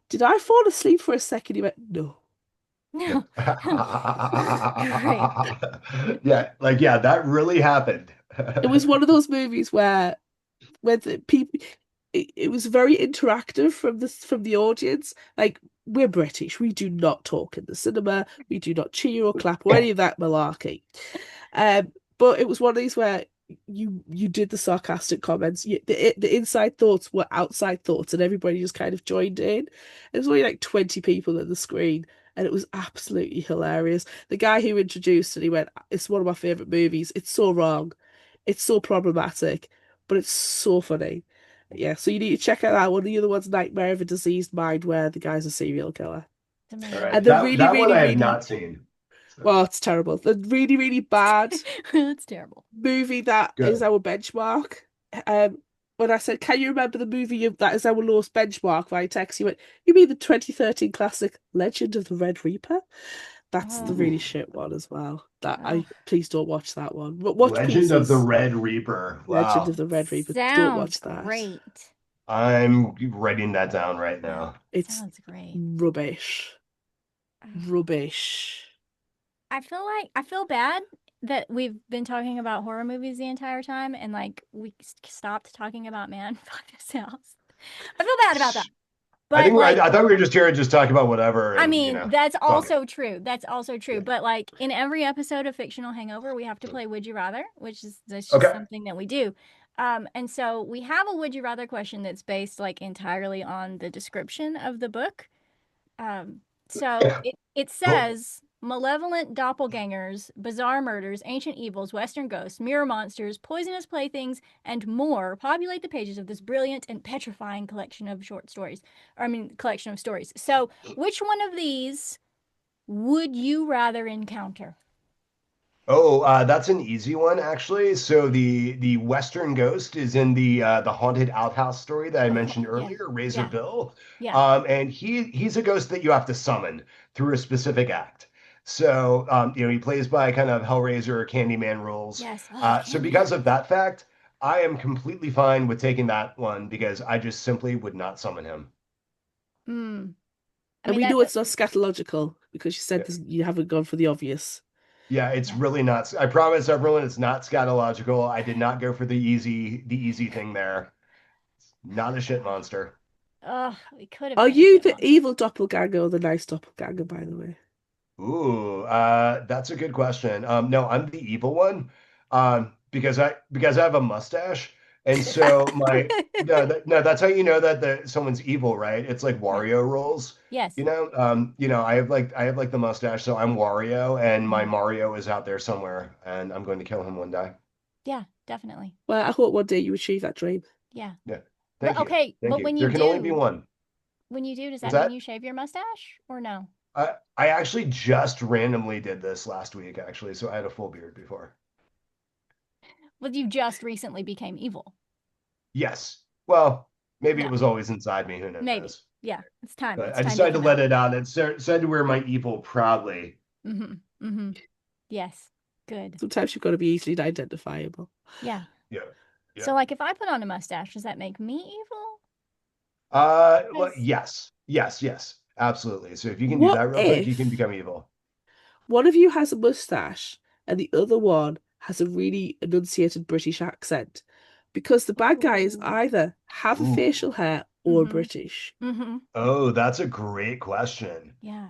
"Did I fall asleep for a second?" He went, "No." no. No. Great. Yeah, like yeah, that really happened. It was one of those movies where the people it was very interactive from the audience. Like, we're British, we do not talk in the cinema, we do not cheer or clap or any of that malarkey. But it was one of these where you did the sarcastic comments. The inside thoughts were outside thoughts, and everybody just kind of joined in. There was only like 20 people in the screen, and it was absolutely hilarious. The guy who introduced it, he went, "It's one of my favorite movies. It's so wrong, it's so problematic, but it's so funny." Yeah, so you need to check out that one. The other one's Nightmare of a Diseased Mind, where the guy's a serial killer. It's All amazing. right, And the really, that one really, I have really, not seen. So well, it's terrible. The really, really bad It's terrible. movie that is good. our benchmark. Um, when I said, "Can you remember the movie that is our lowest benchmark?" Via text, you went, "You mean the 2013 classic Legend of the Red Reaper?" That's the Oh, really Ooh, shit one as well. That oh. I Please don't watch that one. But watch Legend of the Pieces. Red Reaper. Legend of Wow. the Red Reaper. Don't Sounds watch that. great. I'm writing that down right Yeah, now. It's sounds great. rubbish. Rubbish. I feel bad that we've been talking about horror movies the entire time and like we stopped talking about Man Fuck This House. I feel bad about that. But like, I thought we were just here to just talk about whatever, I and mean, that's it's all good. also true. That's also true. Yeah. But like in every episode of Fictional Hangover, we have to play Would You Rather, which is that's just Okay. something that we do. And so we have a Would You Rather question that's based like entirely on the description of the book. Um, so it Cool. says malevolent doppelgangers, bizarre murders, ancient evils, western ghosts, mirror monsters, poisonous playthings, and more populate the pages of this brilliant and petrifying collection of short stories. Or, I mean, collection of stories. So, which one of these would you rather encounter? Oh, that's an easy one actually. So the Western Ghost is in the haunted outhouse story that I mentioned Yeah, earlier, Razor yeah, Bill. yeah, And he's a ghost that you have to summon through a specific act. So he plays by kind of Hellraiser or Candyman rules. yes. Oh, So because Candyman. of that fact, I am completely fine with taking that one because I just simply would not summon him. Hmm. I And mean we that. know it's not scatological because you said Yeah. this, you haven't gone for the obvious. Yeah, it's Yeah. really not. I promise everyone it's not scatological. I did not go for the easy thing there. Not a shit monster. Oh, we could have Are picked a you shit the monster. evil doppelganger or the nice doppelganger, by the way? Ooh, that's a good question. No, I'm the evil one. Because I have a mustache, and so my no, that's how you know that someone's evil, right? It's like Yeah. Wario rules. Yes. I have like the mustache, so I'm Wario, and my Hmm. Mario is out there somewhere, and I'm going to kill him one day. Yeah, definitely. Well, I hope one day you achieve that dream. Yeah. Yeah. But Thank you. okay, Thank but you. There can only be one. when you do, does What's that mean you that? shave your mustache or no? I actually just randomly did this last week, actually, so I had a full beard before. Well, you just recently became evil. Yes. Well, maybe it Yeah, was always inside me. Who maybe. knows? Yeah, it's time. But It's I time to decided to come let out. it out and decided to wear my evil proudly. Mm-hmm. Mm-hmm. Yes. Good. Sometimes you've got to be easily identifiable. Yeah. Yeah. Yeah. So, like, if I put on a mustache, does that make me evil? Well, Because, yes. Yes, yes. Absolutely. So if you can do What that real quick, you can if become evil. one of you has a mustache and the other one has a really enunciated British accent? Because the bad guys ooh. either have a facial Ooh. hair or Mm-hmm. British. Mm-hmm. Oh, that's a great question. Yeah.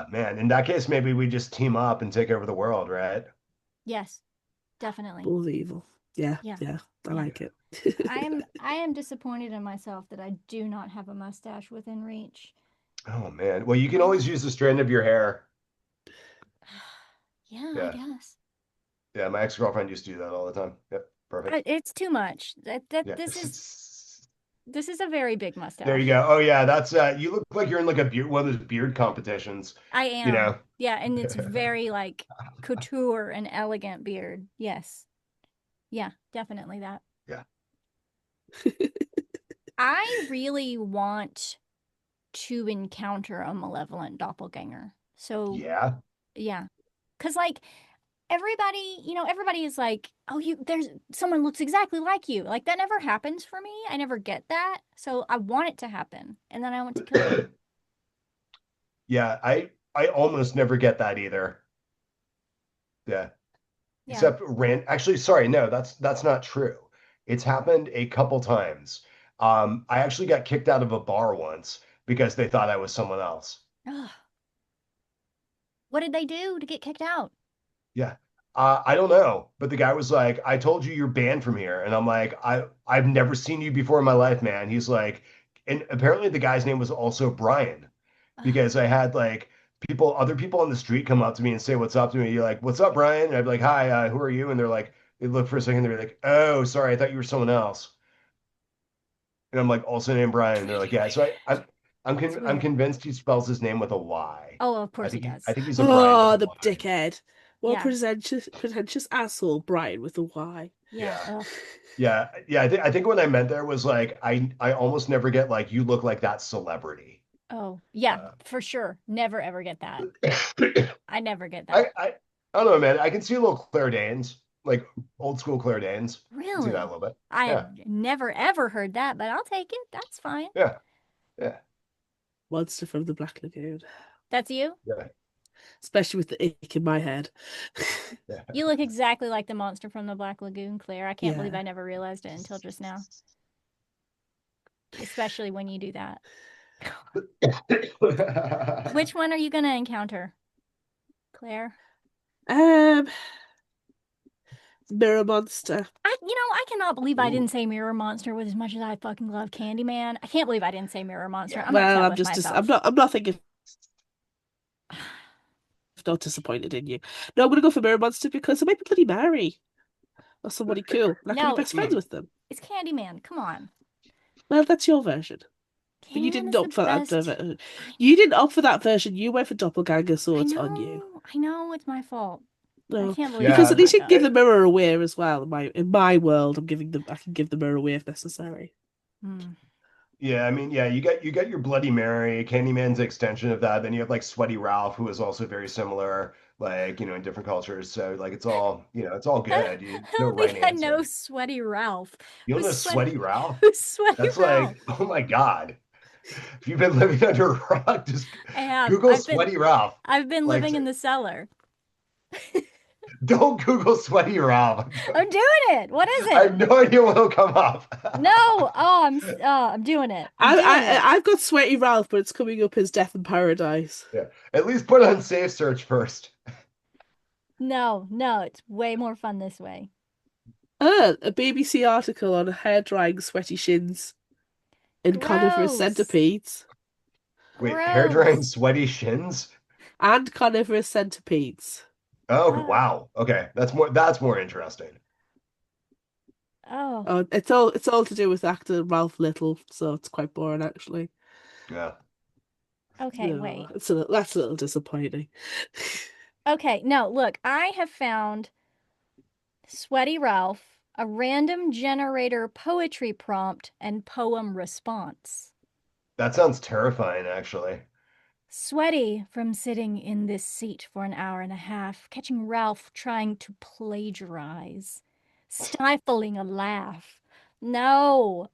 Man. In that case, maybe we just team up and take over the world, right? Yes, definitely. Both evil. Yeah, Yeah. yeah, I Yeah. like it. I am disappointed in myself that I do not have a mustache within reach. Oh man. Well, you can I always know. use the strand of your hair. Yeah, I Yeah. guess. Yeah, my ex-girlfriend used to do that all the time. Yep, perfect. It's too much. That Yeah. this is a very big There you mustache. go. Oh yeah, that's you look like you're in like a beard, one of those beard competitions, I you am. know. Yeah, and it's very like couture and elegant beard. Yes. Yeah, definitely that. Yeah. I really want to encounter a malevolent doppelganger. So, Yeah. yeah. Cuz like everybody is like, "Oh, there's someone looks exactly like you." Like that never happens for me. I never get that. So I want it to happen, and then I want to kill them. Yeah, I almost never get that either. Yeah. Yeah. Except actually sorry, no, that's not true. It's happened a couple times. I actually got kicked out of a bar once because they thought I was someone else. Ugh. What did they do to get kicked out? Yeah. I don't know, but the guy was like, "I told you you're banned from here," and I'm like, I've never seen you before in my life, man." He's like, and apparently the guy's name was also Brian Ugh. because I had like other people on the street come up to me and say, "What's up?" to me. You're like, "What's up, Brian?" And I'd be like, "Hi, who are you?" And they're like, they look for a second, they're like, "Oh, sorry, I thought you were someone else." And I'm like, "Also named Brian." And they're like, "Yeah." So That's I'm weird. convinced he spells his name with a Y. Oh, of course he I does. think he's a Brian with Oh, a the Y. dickhead. What a Yeah. pretentious asshole, Brian with a Y. Yeah. Yeah. Ugh. Yeah. I think what I meant there was like I almost never get like you look like that celebrity. Oh, yeah, Uh, for sure. Never ever get that. I never get I, that. I I don't know, man. I can see a little Claire Danes, like old school Claire Danes. I can see that a Really? little bit. I have Yeah. never ever heard that, but I'll take it. That's fine. Yeah. Yeah. Monster from the Black Lagoon. That's you? Yeah. Especially with the ick in my head. Yeah. You look exactly like the monster from the Black Lagoon, Claire. I can't believe Yeah. I never realized it until just now, especially when you do that. Which one are you gonna encounter, Claire? Um, Mirror Monster. I cannot believe I Ooh. didn't say Mirror Monster with as much as I fucking love Candyman. I can't believe I didn't say Mirror Monster. Yeah. I'm Well, upset I'm with just dis I'm myself. not thinking not disappointed in you. No, I'm gonna go for Mirror Monster because I might be bloody Mary or somebody cool, and I can be No, best friends Hmm. with them. it's Candyman. Come on. Well, that's your version. But you Candyman didn't is the opt for that. best. I You didn't opt for that version. You went for Doppelganger, so I it's on you. know. I know it's my fault. I No, can't believe I because Yeah. at screwed least you can up. give the mirror away as well. In my world, I can give the mirror away if necessary. Hmm. Yeah, I mean, yeah, you got your Bloody Mary, Candyman's extension of that. Then you have like Sweaty Ralph, who is also very similar, like, in different cultures. So like it's all good. I No don't right think I know answer. Sweaty Ralph. You don't Who's know sweaty? Sweaty Ralph? Who's Sweaty That's Ralph? like, oh my God. If you've been living under a rock, just I have. Google Sweaty Ralph. I've been Like, living in the cellar. don't Google Sweaty Ralph. I'm doing it. What is I it? have no idea what'll come No. up. I'm doing it. I'm doing it. I've got Sweaty Ralph, but it's coming up as Death in Paradise. Yeah, at least put on safe search first. No, no, it's way more fun this way. A BBC article on hair drying sweaty shins in carnivorous Gross. centipedes Wait, hair drying Gross. sweaty shins? and carnivorous centipedes. Oh, Oh, wow. Okay, that's more interesting. oh. Oh, it's all to do with actor Ralph Little, so it's quite boring actually. Yeah. Okay, No, wait. that's a little disappointing. Okay, no, look, I have found Sweaty Ralph, a random generator poetry prompt and poem response. That sounds terrifying, actually. Sweaty from sitting in this seat for an hour and a half, catching Ralph trying to plagiarize, stifling a laugh. No.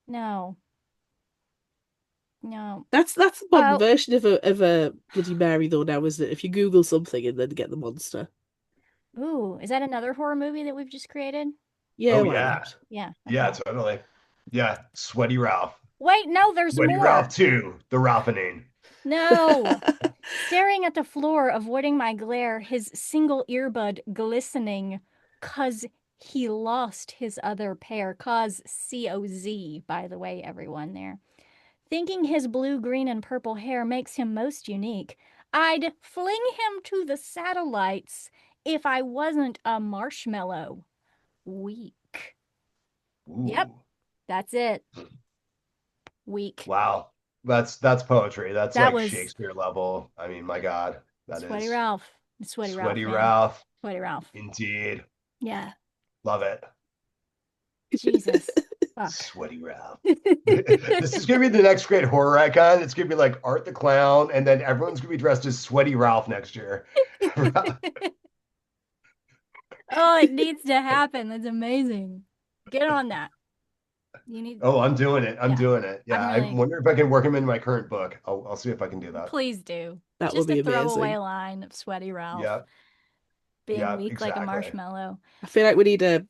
No. No. That's the modern Oh, version of a Bloody Mary though now, isn't it? If you Google something and then get the monster. ooh, is that another horror movie that we've just created? Yeah, Oh, why yeah. not? Yeah, Yeah, okay. totally. Yeah, Sweaty Ralph. Wait, no, there's Sweaty Ralph more. 2, the Ralphaning. No. Staring at the floor, avoiding my glare, his single earbud glistening, 'cause he lost his other pair. 'Cause COZ, by the way, everyone there. Thinking his blue, green, and purple hair makes him most unique. I'd fling him to the satellites if I wasn't a marshmallow. Weak. Yep, Ooh, that's it. Weak. wow. That's poetry. That's That like was Shakespeare level. I mean, my God, that Sweaty is Ralph. Sweaty Ralph, Sweaty man. Ralph. Sweaty Ralph. Indeed. Yeah. Love it. Jesus. Fuck. Sweaty Ralph. This is gonna be the next great horror icon. It's gonna be like Art the Clown, and then everyone's gonna be dressed as Sweaty Ralph next year. Oh, it needs to happen. That's amazing. Get on that. You need, Oh, I'm doing it. I'm yeah. doing it. I'm Yeah, I really, wonder if I can work him in my current book. I'll see if I can do that. please do. That would Just a be throwaway amazing. line of Sweaty Ralph Yeah, being yeah, weak like a exactly. marshmallow. I feel like we need a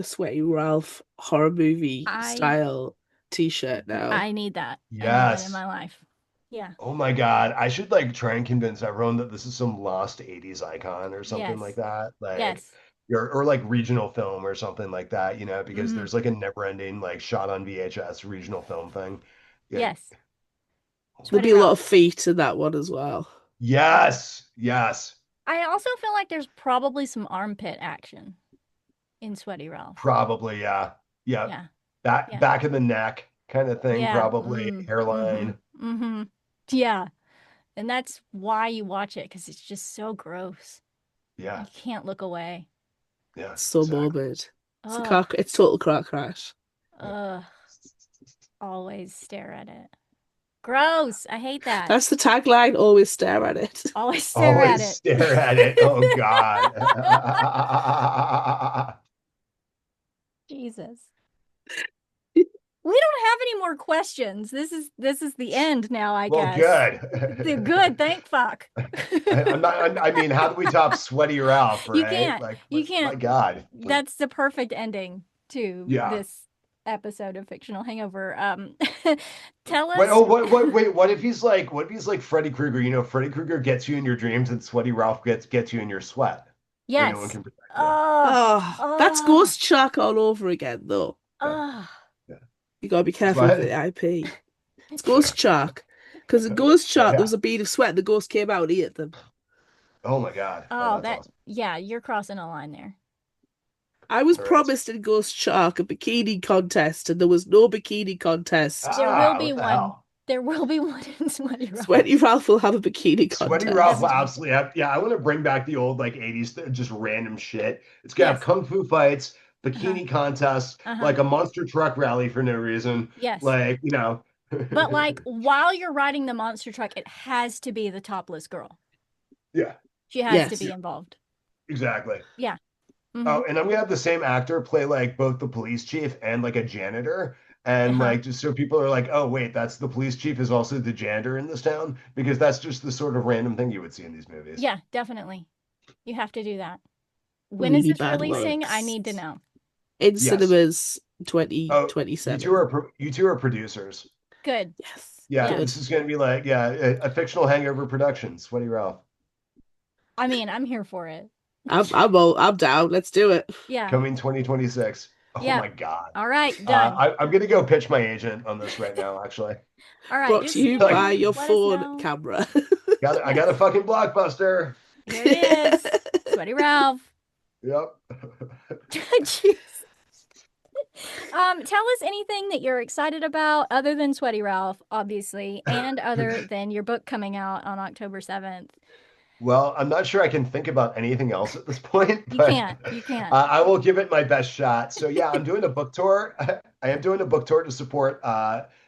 Sweaty Ralph horror movie I style t-shirt now. I need that. I need that in Yes. my life. Yeah. Oh my God. I should like try and convince everyone that this is some lost 80s icon or something like Yes. that. Like Yes. or like regional film or something like that, because Mm-hmm. there's like a never-ending like shot on VHS regional film thing. Yeah. Yes. Oh There'll my Sweaty be a lot God. of Ralph. feet in that one as well. Yes. Yes. I also feel like there's probably some armpit action in Sweaty Ralph. Probably, yeah. Yeah. Yeah. Yeah. Back of the neck kind of thing, Yeah. probably. Mm-hmm. Hairline. Mm-hmm. Yeah. And that's why you watch it, because it's just so gross. Yeah. You can't look away. Yeah, It's so exactly. morbid. Ugh. It's total car crash. Yeah. Ugh. Always stare at it. Gross. I hate that. That's the tagline, always stare at it. Always stare at Always it. stare at it. Oh God. Jesus. We don't have any more questions. This is the end now, I Well, guess. good. Good, thank fuck. I'm not. I mean, how do we top Sweaty Ralph, You right? can't. Like, You my can't. God. That's the perfect ending to Yeah. this episode of Fictional Hangover. Tell Wait, us. oh, wait, what if he's like Freddy Krueger? You know, Freddy Krueger gets you in your dreams and Sweaty Ralph gets you in your sweat, where no one Yes. can protect you. Oh, Oh, that's oh, Ghost Shark all over again, though. Yeah, oh. yeah. You gotta be careful with What? the IP. It's Ghost Shark. Because in Ghost Oh Shark, there yeah. was a bead of sweat, and the ghost came out and ate them. Oh my God. Oh, Oh, that's that, awesome. yeah, you're crossing a line there. I was There is. promised in Ghost Shark a bikini contest, and there was no bikini contest. There will Ah, be what the one. hell? There will be one in Sweaty Ralph. Sweaty Ralph will have a bikini Sweaty Ralph will contest. Definitely. absolutely have. Yeah, I want to bring back the old like '80s just random shit. It's gonna have Yes. kung fu fights, Uh-huh. bikini contests, Uh-huh. like a monster truck rally for no reason. Yes. Like But like while you're riding the monster truck, it has to be the topless girl. Yeah, She has to Yes. be involved. exactly. Yeah. Mm-hmm. Oh, and I'm gonna have the same actor play like both the police chief and like a janitor. And Uh-huh. like just so people are like, oh wait, that's the police chief is also the janitor in this town, because that's just the sort of random thing you would see in these movies. Yeah, definitely. You have to do that. When is Really this bad releasing? I looks. need to know. In Yes. cinemas Oh, 2027. you two are producers. Good. Yes. Yeah, Yeah. Good. this is gonna be like a fictional hangover production, Sweaty Ralph. I mean, I'm here for it. I'm down. Let's do it. Yeah. Coming 2026. Oh Yeah. my God. All right, done. I'm gonna go pitch my agent on this right now, actually. All right, Brought just, to you Like, by your let us phone know. camera. I got a Yes. fucking blockbuster. Here it is. Sweaty Ralph. Yep. Jeez. Tell us anything that you're excited about other than Sweaty Ralph, obviously, and other than your book coming out on October 7th. Well, I'm not sure I can think about anything else at this point, You but can't. You can't. I will give it my best shot. So yeah, I'm doing a book tour. I am doing a book tour to support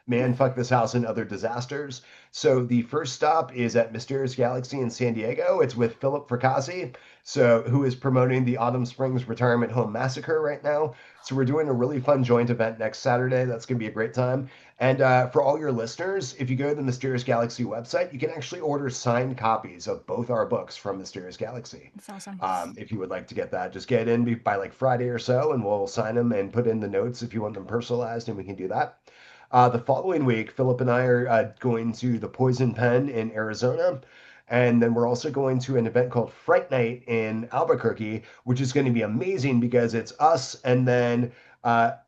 Man, Fuck This House and Other Disasters. So the first stop is at Mysterious Galaxy in San Diego. It's with Philip Fracassi, so who is promoting the Autumn Springs Retirement Home Massacre right now. So we're doing a really fun joint event next Saturday. That's going to be a great time. And for all your listeners, if you go to the Mysterious Galaxy website, you can actually order signed copies of both our books from Mysterious Galaxy. That's awesome. If you would like to get that, just get in by like Friday or so, and we'll sign them and put in the notes if you want them personalized, and we can do that. The following week, Philip and I are going to the Poison Pen in Arizona. And then we're also going to an event called Fright Night in Albuquerque, which is going to be amazing because it's us and then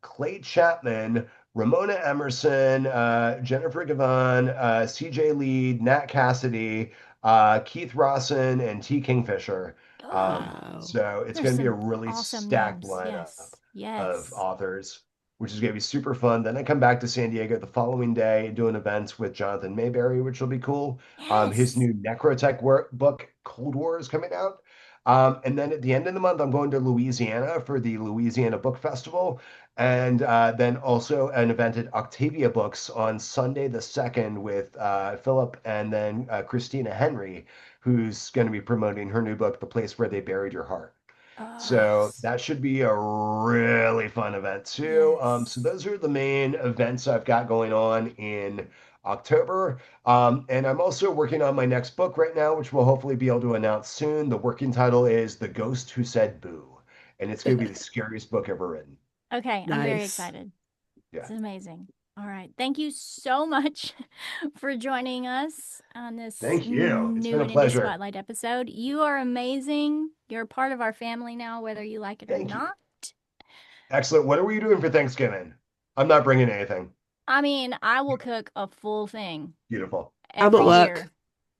Clay Chapman, Ramona Emerson, Jennifer Gavon, CJ Lead, Nat Cassidy, Keith Rawson, and T. Kingfisher. Oh, Wow. So it's there's going to be a some really awesome stacked names. lineup Yes. of Yes. authors, which is going to be super fun. Then I come back to San Diego the following day doing events with Jonathan Mayberry, which will be cool. His Yes. new Necrotech book, Cold War, is coming out. And then at the end of the month, I'm going to Louisiana for the Louisiana Book Festival. And then also an event at Octavia Books on Sunday the 2nd with Philip and then Christina Henry, who's going to be promoting her new book, The Place Where They Buried Your Heart. So Nice. that should be a really fun event too. So Yes. those are the main events I've got going on in October. And I'm also working on my next book right now, which we'll hopefully be able to announce soon. The working title is The Ghost Who Said Boo, and it's going to be the scariest book ever written. Okay, I'm very Nice. excited. Yeah. It's amazing. All right. Thank you so much for joining us on this Thank you. It's new been a and indie pleasure. spotlight episode. You are amazing. You're a part of our family now, whether you like it or Thank you. not. Excellent. What are you doing for Thanksgiving? I'm not bringing anything. I mean, I will cook a full thing Beautiful. I'm every at work. year.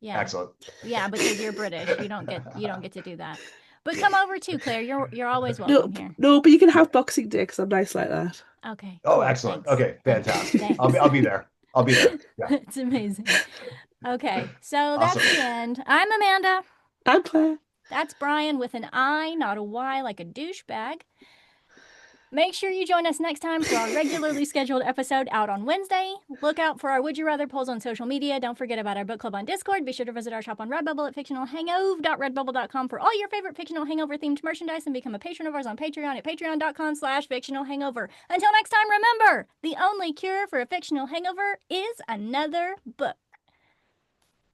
Yeah. Excellent. Yeah, because you're British. You don't get to do that. But come over too, Claire. You're always No, welcome here. no, but you can have Boxing Day because I'm nice like that. Okay. Oh, Cool. excellent. Thanks. Okay, Thanks. fantastic. Thanks. I'll be there. I'll be there. Yeah. It's amazing. Okay, so that's Awesome. the end. I'm Amanda. I'm Claire. That's Brian with an I, not a Y, like a douchebag. Make sure you join us next time for our regularly scheduled episode out on Wednesday. Look out for our Would You Rather polls on social media. Don't forget about our book club on Discord. Be sure to visit our shop on Redbubble at fictionalhangover.redbubble.com for all your favorite Fictional Hangover themed merchandise and become a patron of ours on Patreon at patreon.com/fictionalhangover. Until next time, remember, the only cure for a fictional hangover is another book.